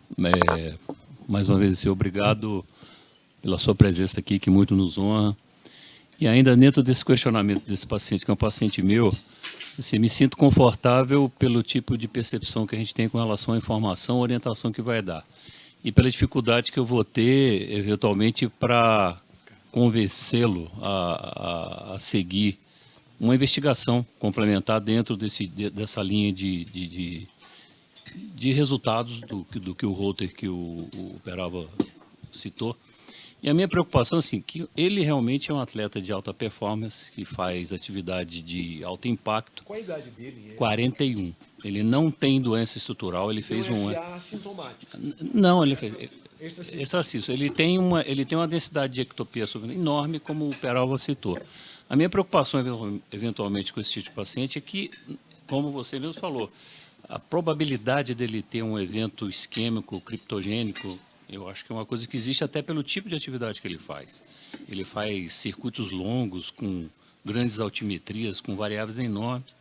mais uma vez, obrigado pela sua presença aqui, que muito nos honra. E ainda dentro desse questionamento desse paciente, que é um paciente meu, assim, me sinto confortável pelo tipo de percepção que a gente tem com relação à informação, orientação que vai dar. E pela dificuldade que eu vou ter, eventualmente, para convencê-lo a seguir uma investigação complementar dentro dessa linha de resultados do que o Holter, que o Peralva citou. E a minha preocupação, assim, que ele realmente é um atleta de alta performance, que faz atividade de alto impacto. Qual a idade dele? 41. Ele não tem doença estrutural, ele fez um... FA assintomática. Não, ele fez... Extracício. Ele tem uma densidade de ectopia enorme, como o Peralva citou. A minha preocupação, eventualmente, com esse tipo de paciente é que, como você mesmo falou, a probabilidade dele ter um evento isquêmico, criptogênico, eu acho que é uma coisa que existe até pelo tipo de atividade que ele faz. Ele faz circuitos longos, com grandes altimetrias, com variáveis enormes.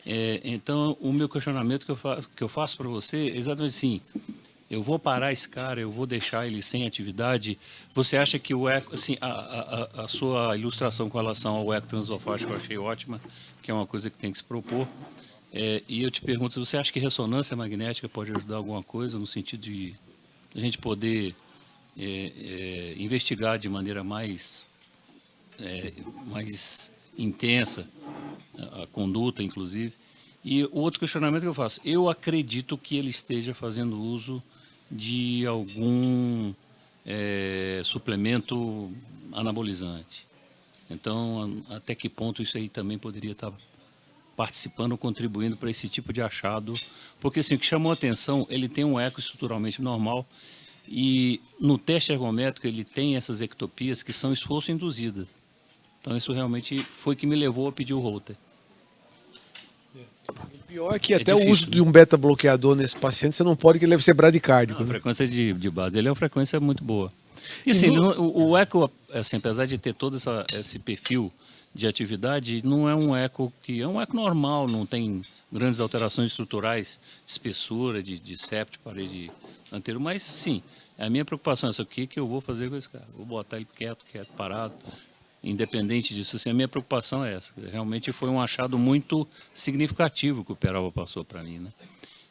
Então, o meu questionamento que eu faço para você é exatamente assim: eu vou parar esse cara, eu vou deixar ele sem atividade? Você acha que o eco, assim, a sua ilustração com relação ao eco transofágico eu achei ótima, que é uma coisa que tem que se propor. E eu te pergunto, você acha que ressonância magnética pode ajudar alguma coisa no sentido de a gente poder investigar de maneira mais intensa a conduta, inclusive? E o outro questionamento que eu faço: eu acredito que ele esteja fazendo uso de algum suplemento anabolizante. Então, até que ponto isso aí também poderia estar participando, contribuindo para esse tipo de achado? Porque assim, o que chamou a atenção, ele tem um eco estruturalmente normal e no teste ergométrico ele tem essas ectopias que são esforço induzidas. Então isso realmente foi que me levou a pedir o Holter. O pior é que até difícil, o uso né? de um beta-bloqueador nesse paciente, você não pode, que ele deve ser bradicárdico. A Né? frequência de base ele é uma frequência muito boa. E assim, o eco, assim, apesar de ter todo esse perfil de atividade, não é um eco que é um eco normal, não tem grandes alterações estruturais de espessura, de septo, parede anterior, mas sim, a minha preocupação é essa: o que eu vou fazer com esse cara? Vou botar ele quieto, parado. Independente disso, assim, a minha preocupação é essa. Realmente foi um achado muito significativo que o Peralva passou para mim, né?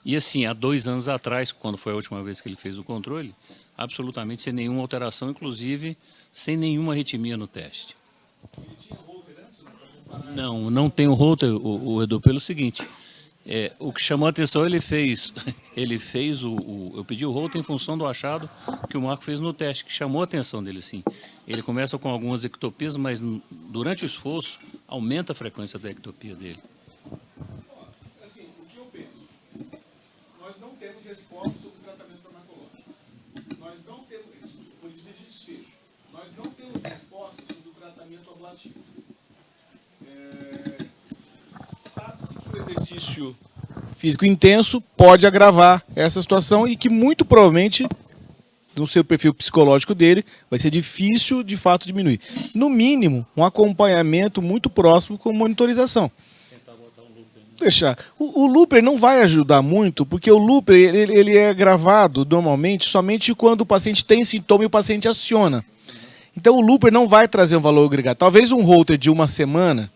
E assim, há 2 anos atrás, quando foi a última vez que ele fez o controle, absolutamente sem nenhuma alteração, inclusive sem nenhuma arritmia no teste. Não tem o Holter, o Edu, pelo seguinte: o que chamou a atenção, ele fez eu pedi o Holter em função do achado que o Marco fez no teste, que chamou a atenção dele, sim. Ele começa com algumas ectopias, mas durante o esforço aumenta a frequência da ectopia dele. Assim, o que eu penso? Nós não temos resposta sobre o tratamento farmacológico. Nós não temos, por isso de desfecho, nós não temos resposta sobre o tratamento ablativo. Sabe-se que o exercício físico intenso pode agravar essa situação e que muito provavelmente, no seu perfil psicológico dele, vai ser difícil de fato diminuir. No mínimo, um acompanhamento muito próximo com monitorização. Deixar. O looper não vai ajudar muito, porque o looper ele é gravado normalmente somente quando o paciente tem sintoma e o paciente aciona. Então o looper não vai trazer um valor agregado. Talvez um Holter de uma semana,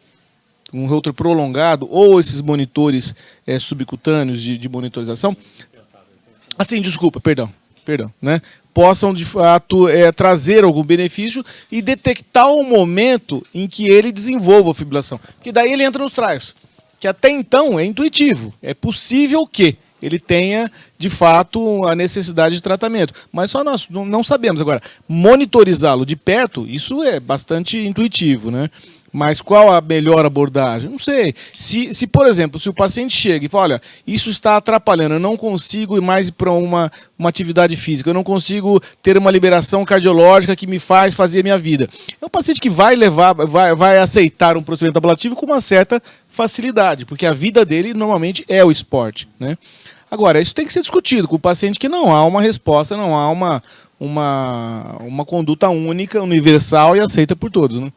um Holter prolongado, ou esses monitores subcutâneos de monitorização, assim, desculpa, perdão, né? Possam de fato trazer algum benefício e detectar o momento em que ele desenvolva a fibrilação. Porque daí ele entra nos trials, que até então é intuitivo, é possível que ele tenha de fato a necessidade de tratamento, mas só nós não sabemos. Agora, monitorizá-lo de perto, isso é bastante intuitivo, né? Mas qual a melhor abordagem? Não sei. Se, por exemplo, se o paciente chega e fala: olha, isso está atrapalhando, eu não consigo ir mais para uma atividade física, eu não consigo ter uma liberação cardiológica que me faz fazer a minha vida. É um paciente que vai aceitar um procedimento ablativo com uma certa facilidade, porque a vida dele normalmente é o esporte, né? Agora, isso tem que ser discutido com o paciente, que não há uma resposta, não há uma conduta única, universal e aceita por todos, né?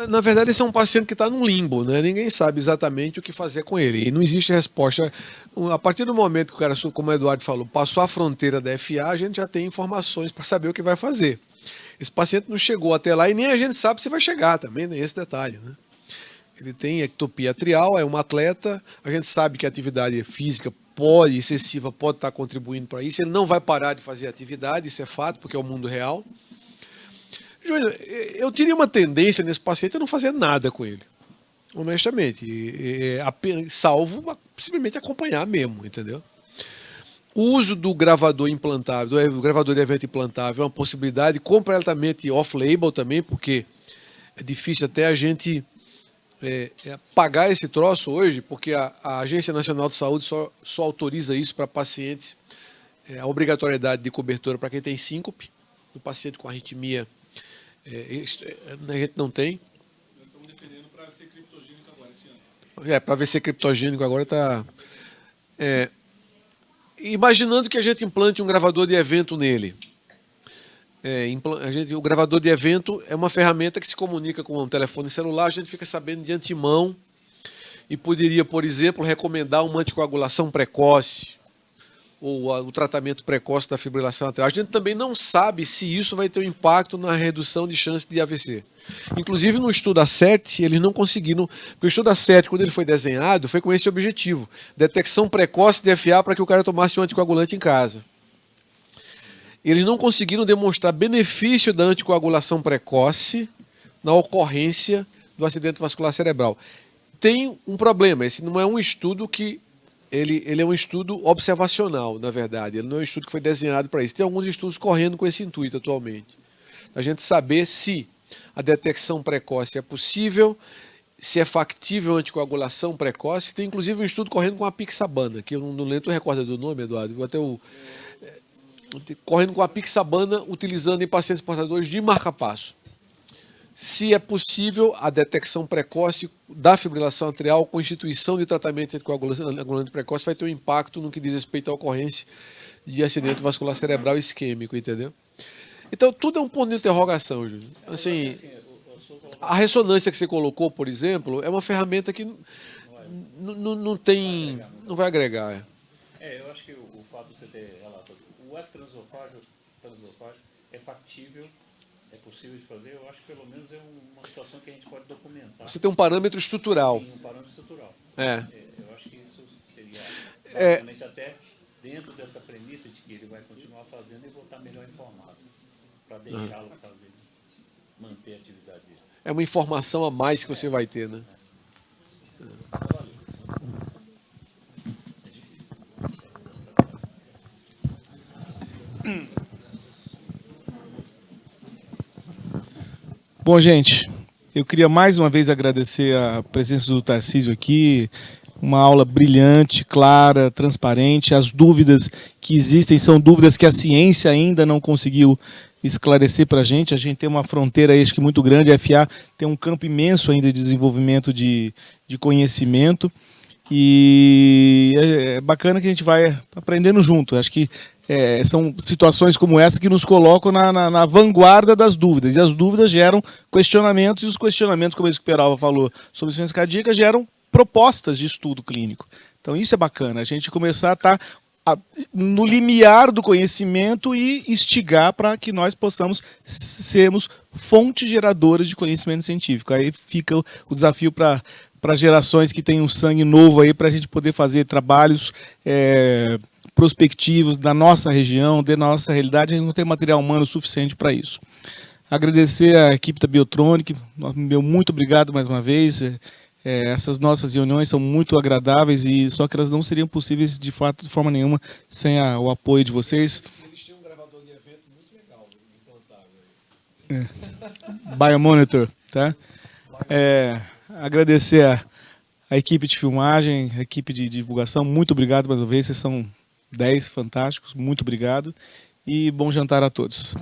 Na verdade, esse é um paciente que está num limbo, né? Ninguém sabe exatamente o que fazer com ele. E não existe resposta. A partir do momento que o cara, como o Eduardo falou, passou a fronteira da FA, a gente já tem informações para saber o que vai fazer. Esse paciente não chegou até lá e nem a gente sabe se vai chegar também, nem esse detalhe, né? Ele tem ectopia atrial, é um atleta, a gente sabe que a atividade física excessiva pode estar contribuindo para isso. Ele não vai parar de fazer atividade, isso é fato, porque é o mundo real. Júnior, eu teria uma tendência nesse paciente a não fazer nada com ele, honestamente, salvo simplesmente acompanhar mesmo, entendeu? O uso do gravador implantável, do gravador de evento implantável, é uma possibilidade completamente off-label também, porque é difícil até a gente pagar esse troço hoje, porque a Agência Nacional de Saúde só autoriza isso para pacientes, a obrigatoriedade de cobertura para quem tem síncope, do paciente com arritmia. A gente não tem. Nós estamos defendendo para ser criptogênico agora esse ano. Para ver ser criptogênico agora está. Imaginando que a gente implante um gravador de evento nele. o gravador de evento é uma ferramenta que se comunica com um telefone celular, a gente fica sabendo de antemão e poderia, por exemplo, recomendar uma anticoagulação precoce ou o tratamento precoce da fibrilação atrial. A gente também não sabe se isso vai ter um impacto na redução de chance de AVC. Inclusive no estudo A7, eles não conseguiram, porque o estudo A7, quando ele foi desenhado, foi com esse objetivo, detecção precoce de FA para que o cara tomasse um anticoagulante em casa. Eles não conseguiram demonstrar benefício da anticoagulação precoce na ocorrência do acidente vascular cerebral. Tem um problema, esse não é um estudo que... Ele é um estudo observacional, na verdade. Ele não é um estudo que foi desenhado para isso. Tem alguns estudos correndo com esse intuito atualmente. A gente saber se a detecção precoce é possível, se é factível a anticoagulação precoce. Tem inclusive um estudo correndo com a apixabana, que eu não lembro, tu recorda do nome, Eduardo? Correndo com a apixabana, utilizando em pacientes portadores de marca-passo. Se é possível a detecção precoce da fibrilação atrial com instituição de tratamento anticoagulante precoce vai ter um impacto no que diz respeito à ocorrência de acidente vascular cerebral isquêmico, entendeu? Então, tudo é um ponto de interrogação, Júlio. Assim, a ressonância que você colocou, por exemplo, é uma ferramenta que não vai agregar. Eu acho que o fato de você ter relatado, o eco transesofágico é factível, é possível de fazer, eu acho que pelo menos é uma situação que a gente pode documentar. Você tem um parâmetro estrutural. Sim, um parâmetro estrutural. Eu acho que isso seria bastante até dentro dessa premissa de que ele vai continuar fazendo e voltar melhor informado, para deixá-lo fazer, manter a atividade dele. É uma informação a mais que você vai ter, né? Bom, gente, eu queria mais uma vez agradecer a presença do Tarcísio aqui, uma aula brilhante, clara, transparente. As dúvidas que existem são dúvidas que a ciência ainda não conseguiu esclarecer para a gente tem uma fronteira acho que muito grande, a FA tem um campo imenso ainda de desenvolvimento de conhecimento, e é bacana que a gente vai aprendendo junto. Acho que são situações como essa que nos colocam na vanguarda das dúvidas, e as dúvidas geram questionamentos, e os questionamentos, como o Peralva falou, sobre insuficiência cardíaca, geram propostas de estudo clínico. Então isso é bacana, a gente começar a estar no limiar do conhecimento e instigar para que nós possamos sermos fontes geradoras de conhecimento científico. Aí fica o desafio para gerações que têm um sangue novo aí, para a gente poder fazer trabalhos prospectivos da nossa região, da nossa realidade. A gente não tem material humano suficiente para isso. Agradecer a equipe da Biotronic, meu muito obrigado mais uma vez. Essas nossas reuniões são muito agradáveis, e só que elas não seriam possíveis de fato, de forma nenhuma, sem o apoio de vocês. Eles têm um gravador de evento muito legal, implantável. Biomonitor, tá? Agradecer a equipe de filmagem, a equipe de divulgação, muito obrigado mais uma vez, vocês são 10 fantásticos, muito obrigado, e bom jantar a todos.